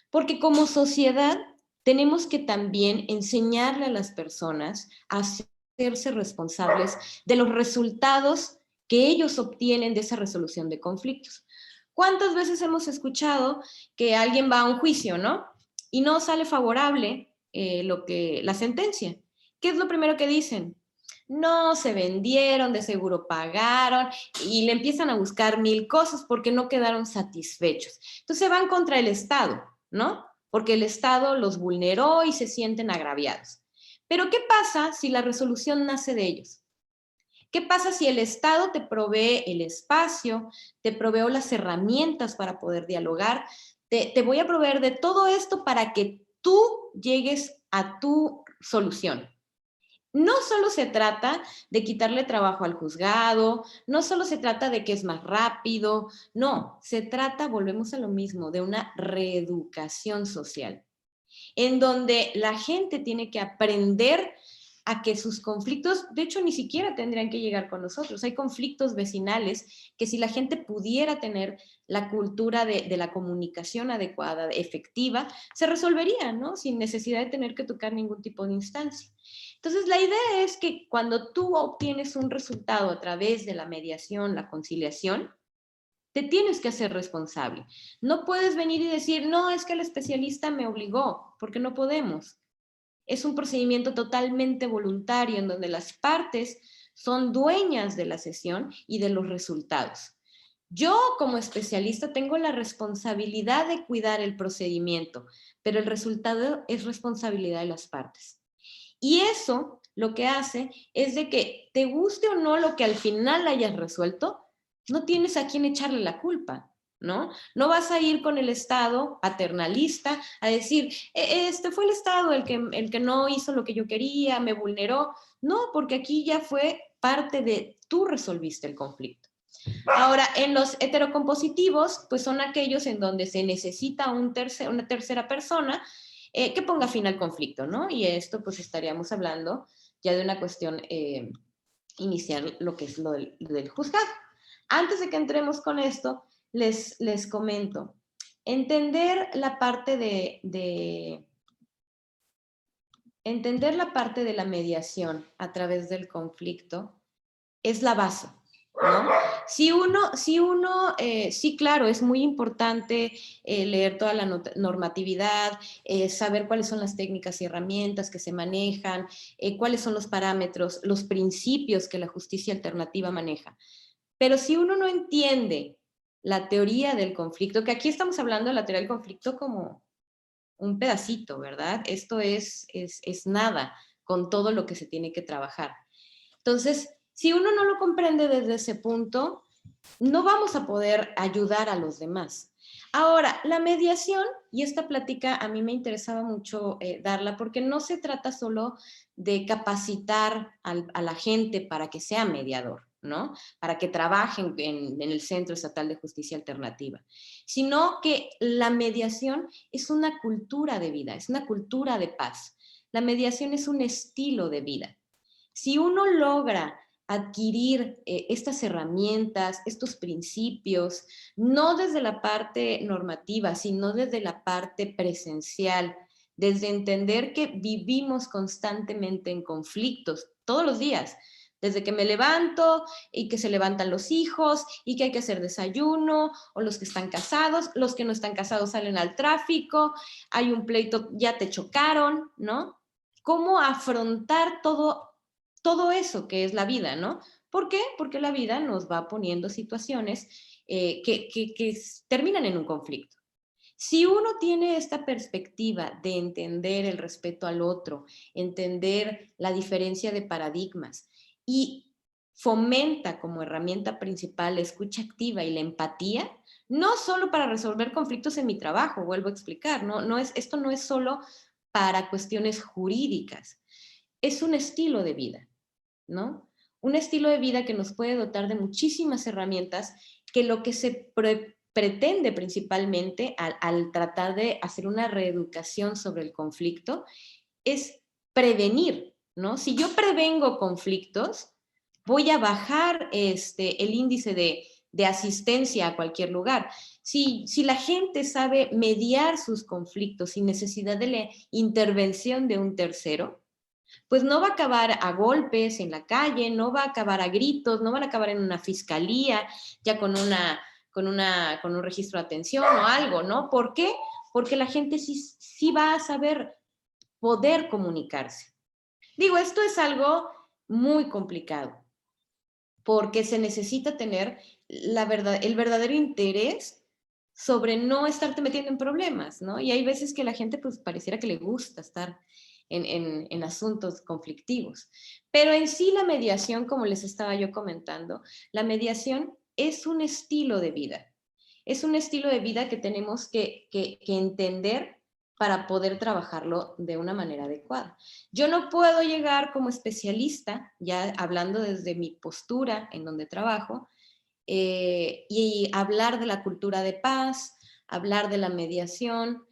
Porque como sociedad tenemos que también enseñarle a las personas a hacerse responsables de los resultados que ellos obtienen de esa resolución de conflictos. ¿Cuántas veces hemos escuchado que alguien va a un juicio, ¿no? Y no sale favorable la sentencia. ¿Qué es lo primero que dicen? No, se vendieron, de seguro pagaron, y le empiezan a buscar 1000 cosas porque no quedaron satisfechos. Entonces van contra el Estado, ¿no? Porque el Estado los vulneró y se sienten agraviados. Pero ¿qué pasa si la resolución nace de ellos? ¿Qué pasa si el Estado te provee el espacio, te provee las herramientas para poder dialogar? Te voy a proveer de todo esto para que tú llegues a tu solución. No solo se trata de quitarle trabajo al juzgado, no solo se trata de que es más rápido, no, se trata, volvemos a lo mismo, de una reeducación social, en donde la gente tiene que aprender a que sus conflictos, de hecho, ni siquiera tendrían que llegar con nosotros. Hay conflictos vecinales que si la gente pudiera tener la cultura de la comunicación adecuada, efectiva, se resolverían, ¿no? Sin necesidad de tener que tocar ningún tipo de instancia. Entonces, la idea es que cuando tú obtienes un resultado a través de la mediación, la conciliación, te tienes que hacer responsable. No puedes venir y decir, no, es que el especialista me obligó, porque no podemos. Es un procedimiento totalmente voluntario en donde las partes son dueñas de la sesión y de los resultados. Yo como especialista tengo la responsabilidad de cuidar el procedimiento, pero el resultado es responsabilidad de las partes. Y eso lo que hace es de que te guste o no lo que al final hayas resuelto, no tienes a quién echarle la culpa, ¿no? No vas a ir con el Estado paternalista a decir, este fue el Estado el que no hizo lo que yo quería, me vulneró. No, porque aquí ya fue parte de tú resolviste el conflicto. Ahora, en los heterocompositivos, pues son aquellos en donde se necesita una tercera persona que ponga fin al conflicto, ¿no? Y esto, pues estaríamos hablando ya de una cuestión inicial, lo que es lo del juzgado. Antes de que entremos con esto, les comento, entender la parte entender la parte de la mediación a través del conflicto es la base, ¿no? Sí, claro, es muy importante leer toda la normatividad, saber cuáles son las técnicas y herramientas que se manejan, cuáles son los parámetros, los principios que la justicia alternativa maneja. Pero si uno no entiende la teoría del conflicto, que aquí estamos hablando de la teoría del conflicto como un pedacito, ¿verdad? Esto es nada con todo lo que se tiene que trabajar. Entonces, si uno no lo comprende desde ese punto, no vamos a poder ayudar a los demás. Ahora, la mediación, y esta plática a mí me interesaba mucho darla, porque no se trata solo de capacitar a la gente para que sea mediador, ¿no? Para que trabajen en el Centro Estatal de Justicia Alternativa, sino que la mediación es una cultura de vida, es una cultura de paz. La mediación es un estilo de vida. Si uno logra adquirir estas herramientas, estos principios, no desde la parte normativa, sino desde la parte presencial, desde entender que vivimos constantemente en conflictos todos los días, desde que me levanto y que se levantan los hijos y que hay que hacer desayuno, o los que están casados, los que no están casados salen al tráfico, hay un pleito, ya te chocaron, ¿no? ¿Cómo afrontar todo eso que es la vida, ¿no? ¿Por qué? Porque la vida nos va poniendo situaciones que terminan en un conflicto. Si uno tiene esta perspectiva de entender el respeto al otro, entender la diferencia de paradigmas y fomenta como herramienta principal la escucha activa y la empatía, no solo para resolver conflictos en mi trabajo, vuelvo a explicar, esto no es solo para cuestiones jurídicas, es un estilo de vida, ¿no? un estilo de vida que nos puede dotar de muchísimas herramientas, que lo que se pretende principalmente al tratar de hacer una reeducación sobre el conflicto es prevenir, ¿no? Si yo prevengo conflictos, voy a bajar el índice de asistencia a cualquier lugar. Si la gente sabe mediar sus conflictos sin necesidad de la intervención de un tercero, pues no va a acabar a golpes en la calle, no va a acabar a gritos, no van a acabar en una fiscalía, ya con un registro de atención o algo, ¿no? ¿Por qué? Porque la gente sí va a saber poder comunicarse. Digo, esto es algo muy complicado, porque se necesita tener el verdadero interés sobre no estarte metiendo en problemas, ¿no? Y hay veces que la gente pues pareciera que le gusta estar en asuntos conflictivos. Pero en sí la mediación, como les estaba yo comentando, la mediación es un estilo de vida. Es un estilo de vida que tenemos que entender para poder trabajarlo de una manera adecuada. Yo no puedo llegar como especialista, ya hablando desde mi postura en donde trabajo, y hablar de la cultura de paz, hablar de la mediación,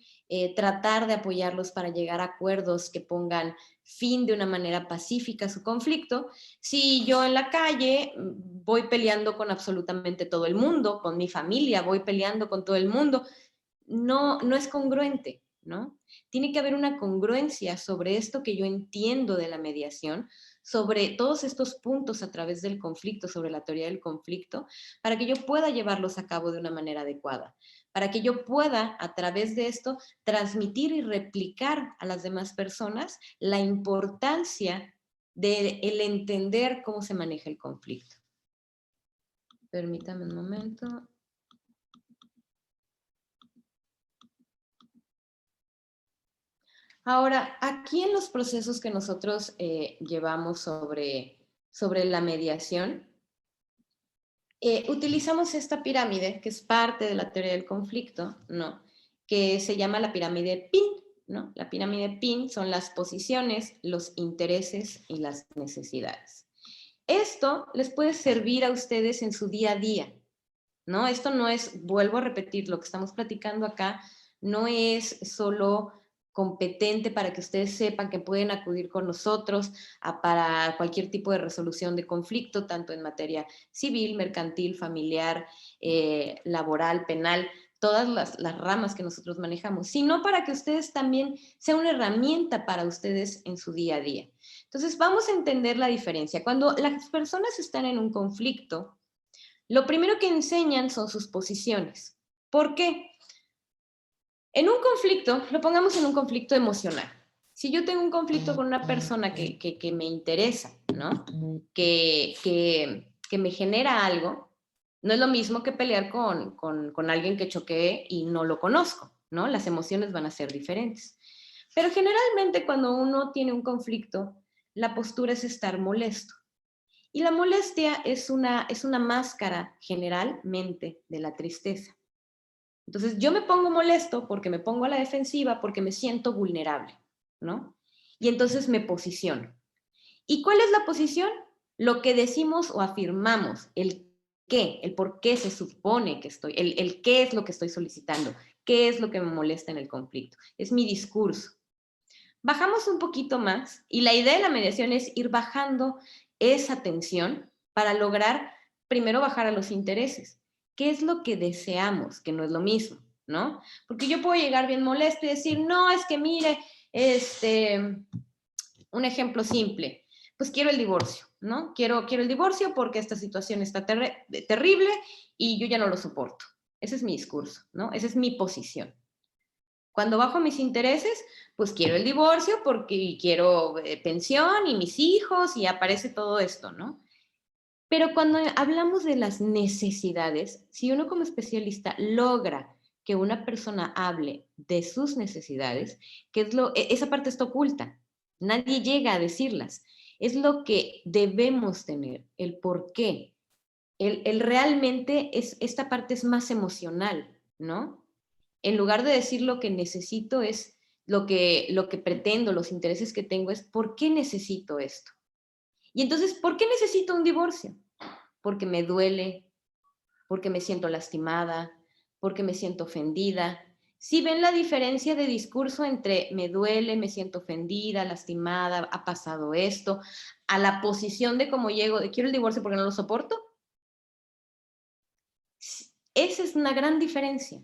tratar de apoyarlos para llegar a acuerdos que pongan fin de una manera pacífica a su conflicto, si yo en la calle voy peleando con absolutamente todo el mundo, con mi familia, voy peleando con todo el mundo, no es congruente, ¿no? Tiene que haber una congruencia sobre esto que yo entiendo de la mediación, sobre todos estos puntos a través del conflicto, sobre la teoría del conflicto, para que yo pueda llevarlos a cabo de una manera adecuada, para que yo pueda, a través de esto, transmitir y replicar a las demás personas la importancia de el entender cómo se maneja el conflicto. Permítame un momento. Ahora, aquí en los procesos que nosotros llevamos sobre la mediación, utilizamos esta pirámide, que es parte de la teoría del conflicto, ¿no? Que se llama la pirámide PIN, ¿no? La pirámide PIN son las posiciones, los intereses y las necesidades. Esto les puede servir a ustedes en su día a día, ¿no? Esto no es, vuelvo a repetir, lo que estamos platicando acá no es solo competente para que ustedes sepan que pueden acudir con nosotros para cualquier tipo de resolución de conflicto, tanto en materia civil, mercantil, familiar, laboral, penal, todas las ramas que nosotros manejamos, sino para que ustedes también sea una herramienta para ustedes en su día a día. Entonces, vamos a entender la diferencia. Cuando las personas están en un conflicto, lo primero que enseñan son sus posiciones. ¿Por qué? En un conflicto, lo pongamos en un conflicto emocional. Si yo tengo un conflicto con una persona que me interesa, ¿no? Que me genera algo, no es lo mismo que pelear con alguien que choqué y no lo conozco, ¿no? Las emociones van a ser diferentes. Pero generalmente cuando uno tiene un conflicto, la postura es estar molesto. Y la molestia es una máscara generalmente de la tristeza. Entonces yo me pongo molesto porque me pongo a la defensiva, porque me siento vulnerable, ¿no? Y entonces me posiciono. ¿Y cuál es la posición? Lo que decimos o afirmamos, el qué, el por qué se supone que estoy, el qué es lo que estoy solicitando, qué es lo que me molesta en el conflicto. Es mi discurso. Bajamos un poquito más y la idea de la mediación es ir bajando esa tensión para lograr primero bajar a los intereses. ¿Qué es lo que deseamos? Que no es lo mismo, ¿no? Porque yo puedo llegar bien molesto y decir, no, es que mire, un ejemplo simple, pues quiero el divorcio, ¿no? Quiero el divorcio porque esta situación está terrible y yo ya no lo soporto. Ese es mi discurso, ¿no? Esa es mi posición. Cuando bajo mis intereses, pues quiero el divorcio porque quiero pensión y mis hijos y aparece todo esto, ¿no? Pero cuando hablamos de las necesidades, si uno como especialista logra que una persona hable de sus necesidades, que es esa parte está oculta, nadie llega a decirlas, es lo que debemos tener, el por qué. El realmente esta parte es más emocional, ¿no? En lugar de decir lo que necesito es lo que pretendo, los intereses que tengo es ¿por qué necesito esto? Y entonces, ¿por qué necesito un divorcio? Porque me duele, porque me siento lastimada, porque me siento ofendida. ¿Sí ven la diferencia de discurso entre me duele, me siento ofendida, lastimada, ha pasado esto, a la posición de cómo llego, de quiero el divorcio porque no lo soporto? Esa es una gran diferencia.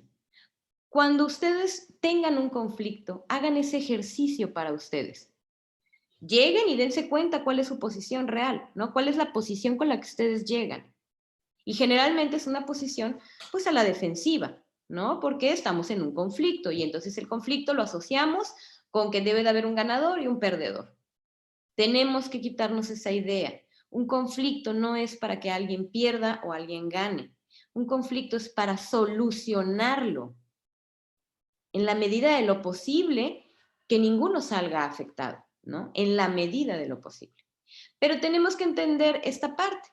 Cuando ustedes tengan un conflicto, hagan ese ejercicio para ustedes. Lleguen y dense cuenta cuál es su posición real, ¿no? ¿Cuál es la posición con la que ustedes llegan? Y generalmente es una posición, pues, a la defensiva, ¿no? Porque estamos en un conflicto y entonces el conflicto lo asociamos con que debe de haber un ganador y un perdedor. Tenemos que quitarnos esa idea. Un conflicto no es para que alguien pierda o alguien gane. Un conflicto es para solucionarlo en la medida de lo posible, que ninguno salga afectado, ¿no? En la medida de lo posible. Pero tenemos que entender esta parte,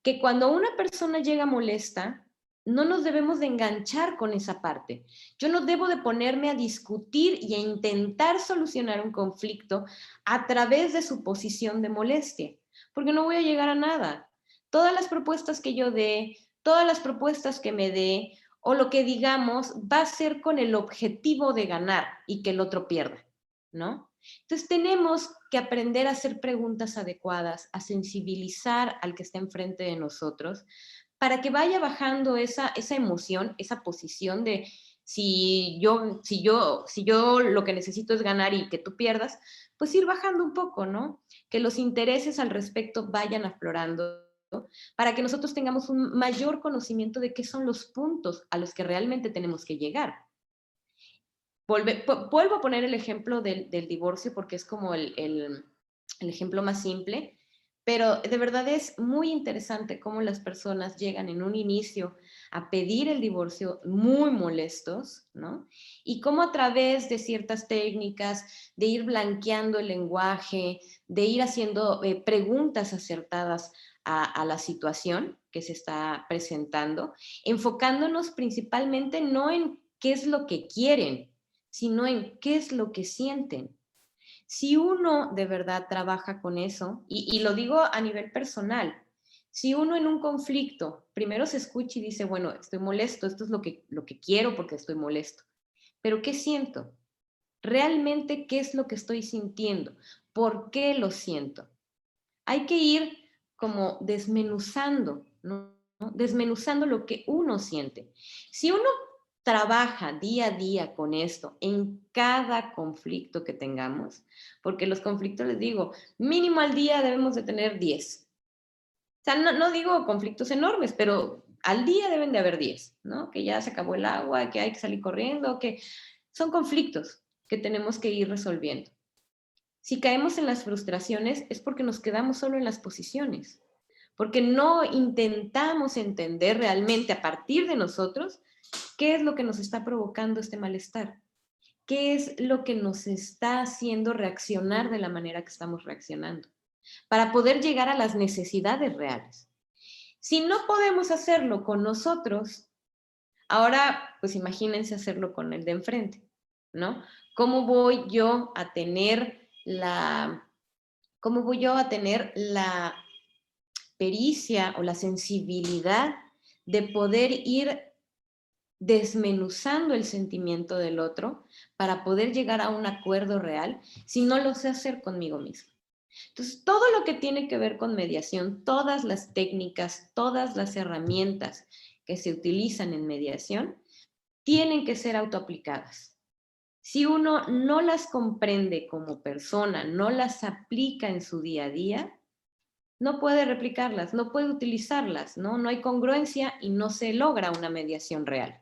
que cuando una persona llega molesta, no nos debemos de enganchar con esa parte. Yo no debo de ponerme a discutir y a intentar solucionar un conflicto a través de su posición de molestia, porque no voy a llegar a nada. Todas las propuestas que yo dé, todas las propuestas que me dé, o lo que digamos, va a ser con el objetivo de ganar y que el otro pierda, ¿no? Entonces tenemos que aprender a hacer preguntas adecuadas, a sensibilizar al que está enfrente de nosotros, para que vaya bajando esa emoción, esa posición de si yo lo que necesito es ganar y que tú pierdas, pues ir bajando un poco, ¿no? Que los intereses al respecto vayan aflorando, ¿no? Para que nosotros tengamos un mayor conocimiento de qué son los puntos a los que realmente tenemos que llegar. Vuelvo a poner el ejemplo del divorcio porque es como el ejemplo más simple, pero de verdad es muy interesante cómo las personas llegan en un inicio a pedir el divorcio muy molestos, ¿no? Y cómo a través de ciertas técnicas, de ir blanqueando el lenguaje, de ir haciendo preguntas acertadas a la situación que se está presentando, enfocándonos principalmente no en qué es lo que quieren, sino en qué es lo que sienten. Si uno de verdad trabaja con eso, y lo digo a nivel personal, si uno en un conflicto primero se escucha y dice, bueno, estoy molesto, esto es lo que quiero porque estoy molesto, pero ¿qué siento? ¿Realmente qué es lo que estoy sintiendo? ¿Por qué lo siento? Hay que ir como desmenuzando, ¿no? Desmenuzando lo que uno siente. Si uno trabaja día a día con esto en cada conflicto que tengamos, porque los conflictos, les digo, mínimo al día debemos de tener 10. O sea, no digo conflictos enormes, pero al día deben de haber 10, ¿no? Que ya se acabó el agua, que hay que salir corriendo, que son conflictos que tenemos que ir resolviendo. Si caemos en las frustraciones es porque nos quedamos solo en las posiciones, porque no intentamos entender realmente a partir de nosotros qué es lo que nos está provocando este malestar, qué es lo que nos está haciendo reaccionar de la manera que estamos reaccionando, para poder llegar a las necesidades reales. Si no podemos hacerlo con nosotros, ahora pues imagínense hacerlo con el de enfrente, ¿no? ¿Cómo voy yo a tener la pericia o la sensibilidad de poder ir desmenuzando el sentimiento del otro para poder llegar a un acuerdo real si no lo sé hacer conmigo mismo? Entonces, todo lo que tiene que ver con mediación, todas las técnicas, todas las herramientas que se utilizan en mediación, tienen que ser autoaplicadas. Si uno no las comprende como persona, no las aplica en su día a día, no puede replicarlas, no puede utilizarlas, ¿no? No hay congruencia y no se logra una mediación real.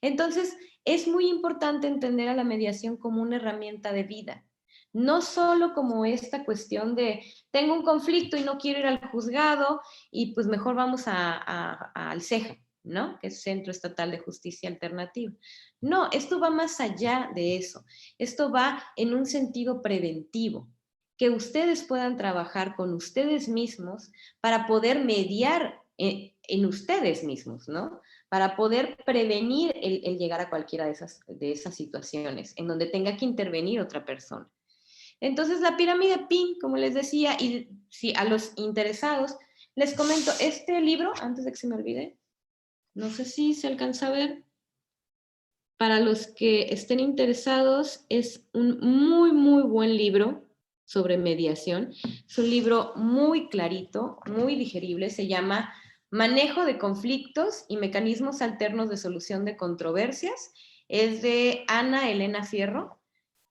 Entonces, es muy importante entender a la mediación como una herramienta de vida, no solo como esta cuestión de tengo un conflicto y no quiero ir al juzgado y pues mejor vamos al CEJA, ¿no? Que es Centro Estatal de Justicia Alternativa. No, esto va más allá de eso. Esto va en un sentido preventivo, que ustedes puedan trabajar con ustedes mismos para poder mediar en ustedes mismos, ¿no? Para poder prevenir el llegar a cualquiera de esas situaciones en donde tenga que intervenir otra persona. Entonces la pirámide PIN, como les decía, y sí, a los interesados, les comento, este libro, antes de que se me olvide, no sé si se alcanza a ver, para los que estén interesados, es un muy buen libro sobre mediación. Es un libro muy clarito, muy digerible, se llama Manejo de conflictos y mecanismos alternos de solución de controversias. Es de Ana Elena Fierro.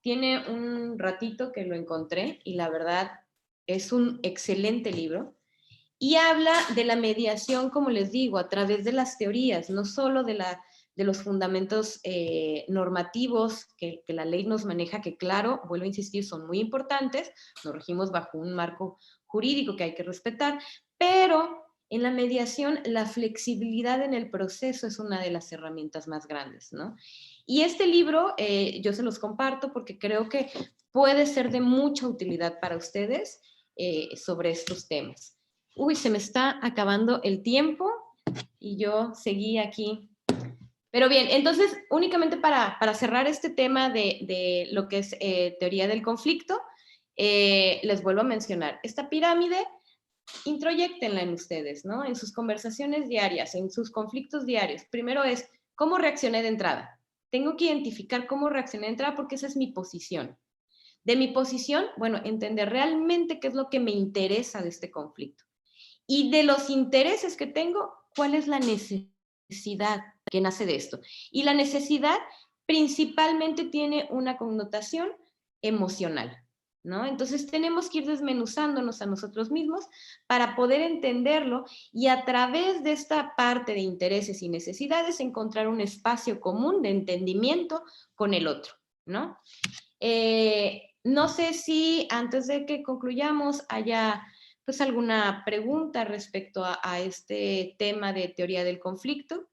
Tiene un ratito que lo encontré y la verdad es un excelente libro. Y habla de la mediación, como les digo, a través de las teorías, no solo de los fundamentos normativos que la ley nos maneja, que claro, vuelvo a insistir, son muy importantes, nos regimos bajo un marco jurídico que hay que respetar, pero en la mediación la flexibilidad en el proceso es una de las herramientas más grandes, ¿no? Y este libro yo se los comparto porque creo que puede ser de mucha utilidad para ustedes sobre estos temas. Uy, se me está acabando el tiempo y yo seguí aquí. Pero bien, entonces, únicamente para cerrar este tema de lo que es teoría del conflicto, les vuelvo a mencionar, esta pirámide, introyéctenla en ustedes, ¿no? En sus conversaciones diarias, en sus conflictos diarios. Primero es, ¿cómo reaccioné de entrada? Tengo que identificar cómo reaccioné de entrada porque esa es mi posición. De mi posición, bueno, entender realmente qué es lo que me interesa de este conflicto. Y de los intereses que tengo, ¿cuál es la necesidad que nace de esto? Y la necesidad principalmente tiene una connotación emocional, ¿no? Entonces tenemos que ir desmenuzándonos a nosotros mismos para poder entenderlo y a través de esta parte de intereses y necesidades encontrar un espacio común de entendimiento con el otro, ¿no? No sé si antes de que concluyamos haya pues alguna pregunta respecto a este tema de teoría del conflicto.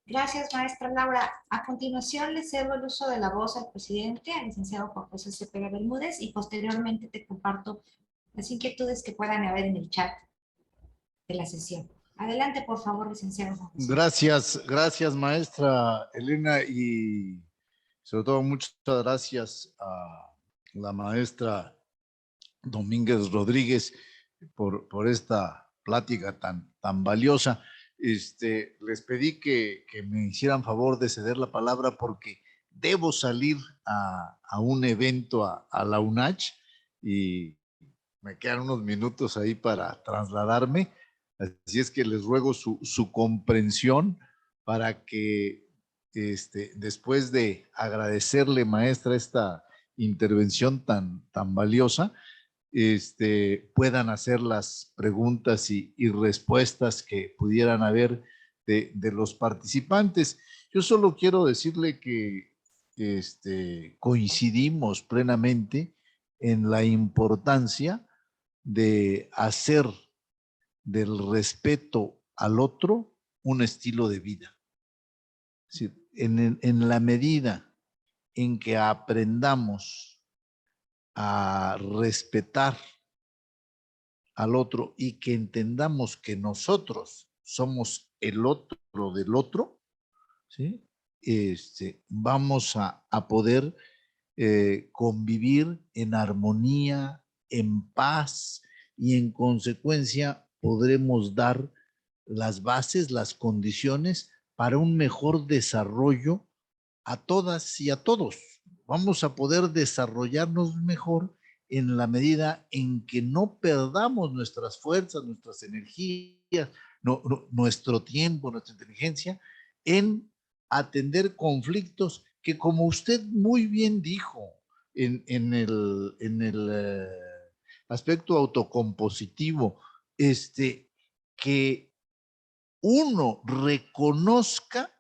Gracias, maestra Laura. A continuación, le cedo el uso de la voz al presidente, al licenciado Juan José Cepeda Bermúdez, y posteriormente te comparto las inquietudes que puedan haber en el chat de la sesión. Adelante, por favor, licenciado Juan José.
Gracias, maestra Elena, y sobre todo muchas gracias a la maestra Domínguez Rodríguez por esta plática tan valiosa. Les pedí que me hicieran favor de ceder la palabra porque debo salir a un evento a la UNACH y me quedan unos minutos ahí para trasladarme. Así es que les ruego su comprensión para que después de agradecerle, maestra, esta intervención tan valiosa, puedan hacer las preguntas y respuestas que pudieran haber de los participantes. Yo solo quiero decirle que coincidimos plenamente en la importancia de hacer del respeto al otro un estilo de vida. Es decir, en la medida en que aprendamos a respetar al otro y que entendamos que nosotros somos el otro del otro, ¿sí? Vamos a poder convivir en armonía, en paz, y en consecuencia podremos dar las bases, las condiciones para un mejor desarrollo a todas y a todos. Vamos a poder desarrollarnos mejor en la medida en que no perdamos nuestras fuerzas, nuestras energías, nuestro tiempo, nuestra inteligencia en atender conflictos que, como usted muy bien dijo, en el aspecto autocompositivo, que uno reconozca,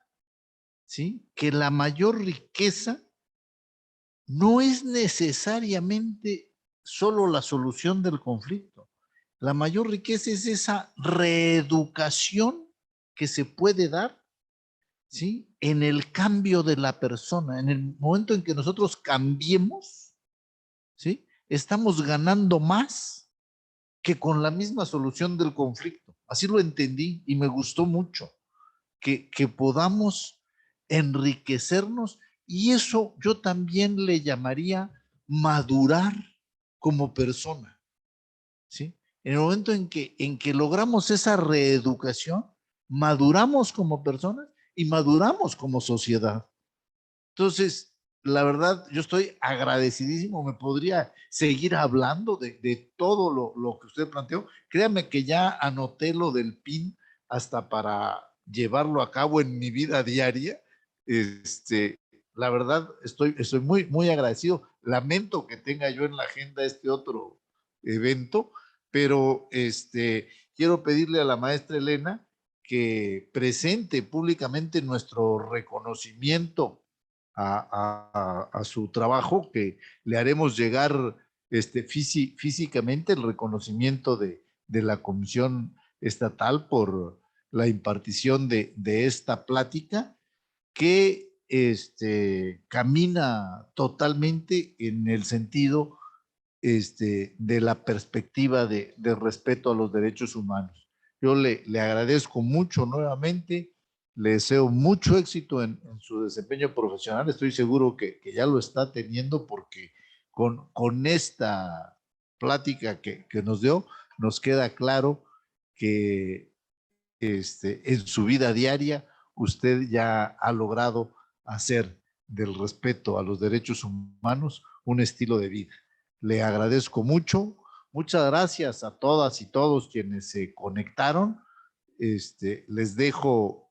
¿sí?, que la mayor riqueza no es necesariamente solo la solución del conflicto. La mayor riqueza es esa reeducación que se puede dar, ¿sí?, en el cambio de la persona. En el momento en que nosotros cambiemos, ¿sí?, estamos ganando más que con la misma solución del conflicto. Así lo entendí y me gustó mucho, que podamos enriquecernos, y eso yo también le llamaría madurar como persona, ¿sí? En el momento en que logramos esa reeducación, maduramos como personas y maduramos como sociedad. Entonces, la verdad, yo estoy agradecidísimo. Me podría seguir hablando de todo lo que usted planteó. Créame que ya anoté lo del PIN hasta para llevarlo a cabo en mi vida diaria. La verdad, estoy muy, muy agradecido. Lamento que tenga yo en la agenda este otro evento, pero quiero pedirle a la maestra Elena que presente públicamente nuestro reconocimiento a su trabajo, que le haremos llegar físicamente el reconocimiento de la Comisión Estatal por la impartición de esta plática, que camina totalmente en el sentido de la perspectiva de respeto a los derechos humanos. Yo le agradezco mucho nuevamente, le deseo mucho éxito en su desempeño profesional. Estoy seguro que ya lo está teniendo, porque con esta plática que nos dio, nos queda claro que en su vida diaria usted ya ha logrado hacer del respeto a los derechos humanos un estilo de vida. Le agradezco mucho. Muchas gracias a todas y todos quienes se conectaron. Les dejo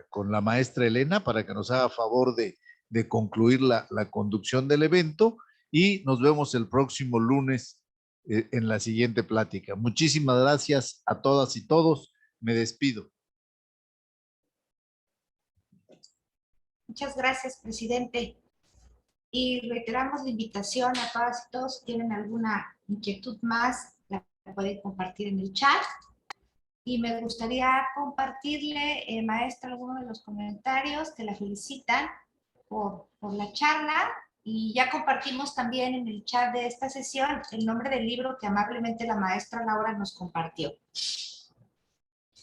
con la maestra Elena para que nos haga favor de concluir la conducción del evento, y nos vemos el próximo lunes en la siguiente plática. Muchísimas gracias a todas y todos. Me despido.
Muchas gracias, presidente. Y reiteramos la invitación a todas y todos. Si tienen alguna inquietud más, la pueden compartir en el chat. Y me gustaría compartirle, maestra, algunos de los comentarios que la felicitan por la charla. Y ya compartimos también en el chat de esta sesión el nombre del libro que amablemente la maestra Laura nos compartió.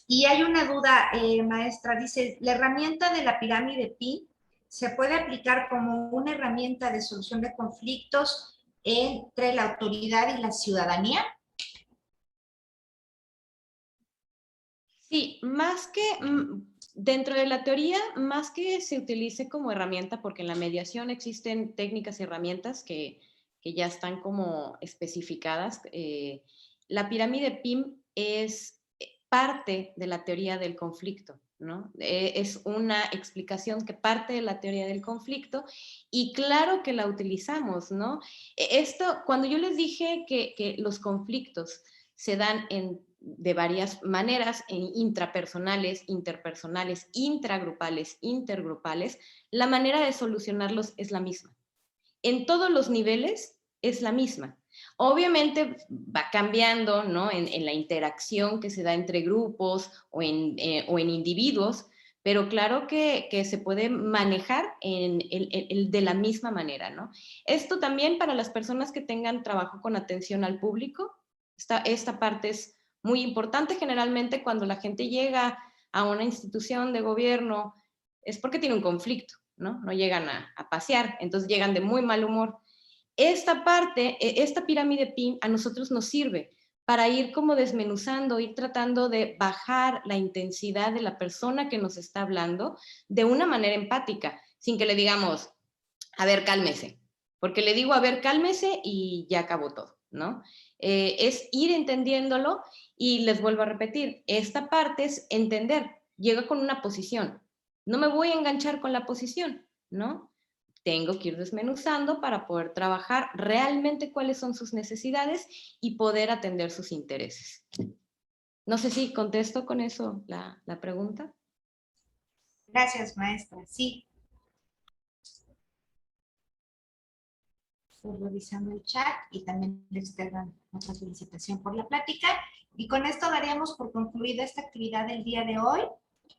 Y hay una duda, maestra, dice, ¿la herramienta de la pirámide PIN se puede aplicar como una herramienta de solución de conflictos entre la autoridad y la ciudadanía?
Sí, más que dentro de la teoría, más que se utilice como herramienta, porque en la mediación existen técnicas y herramientas que ya están como especificadas, la pirámide PIM es parte de la teoría del conflicto, ¿no? Es una explicación que parte de la teoría del conflicto, y claro que la utilizamos, ¿no? Esto, cuando yo les dije que los conflictos se dan de varias maneras, intrapersonales, interpersonales, intragrupales, intergrupales, la manera de solucionarlos es la misma. En todos los niveles es la misma. Obviamente va cambiando, ¿no? En la interacción que se da entre grupos o en individuos, pero claro que se puede manejar de la misma manera, ¿no? Esto también para las personas que tengan trabajo con atención al público, esta parte es muy importante. Generalmente cuando la gente llega a una institución de gobierno es porque tiene un conflicto, ¿no? No llegan a pasear, entonces llegan de muy mal humor. Esta parte, esta pirámide PIN a nosotros nos sirve para ir como desmenuzando, ir tratando de bajar la intensidad de la persona que nos está hablando de una manera empática, sin que le digamos, a ver, cálmese, porque le digo, a ver, cálmese y ya acabó todo, ¿no? Es ir entendiéndolo, y les vuelvo a repetir, esta parte es entender, llega con una posición, no me voy a enganchar con la posición, ¿no? Tengo que ir desmenuzando para poder trabajar realmente cuáles son sus necesidades y poder atender sus intereses. No sé si contesto con eso la pregunta.
Gracias, maestra. Sí. Estoy revisando el chat y también les externan otra felicitación por la plática. Y con esto daríamos por concluida esta actividad del día de hoy,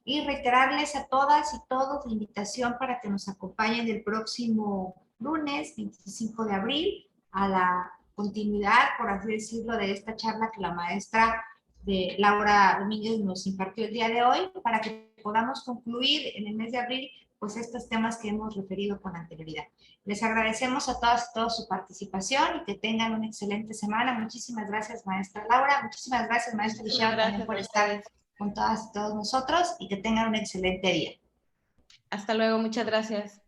y reiterarles a todas y todos la invitación para que nos acompañen el próximo lunes 25 de abril a la continuidad, por así decirlo, de esta charla que la maestra Laura Domínguez nos impartió el día de hoy, para que podamos concluir en el mes de abril pues estos temas que hemos referido con anterioridad. Les agradecemos a todas y todos su participación y que tengan una excelente semana. Muchísimas gracias, maestra Laura. Muchísimas gracias, maestro Licheo, también por estar con todas y todos nosotros y que tengan un excelente día.
Hasta luego, muchas gracias.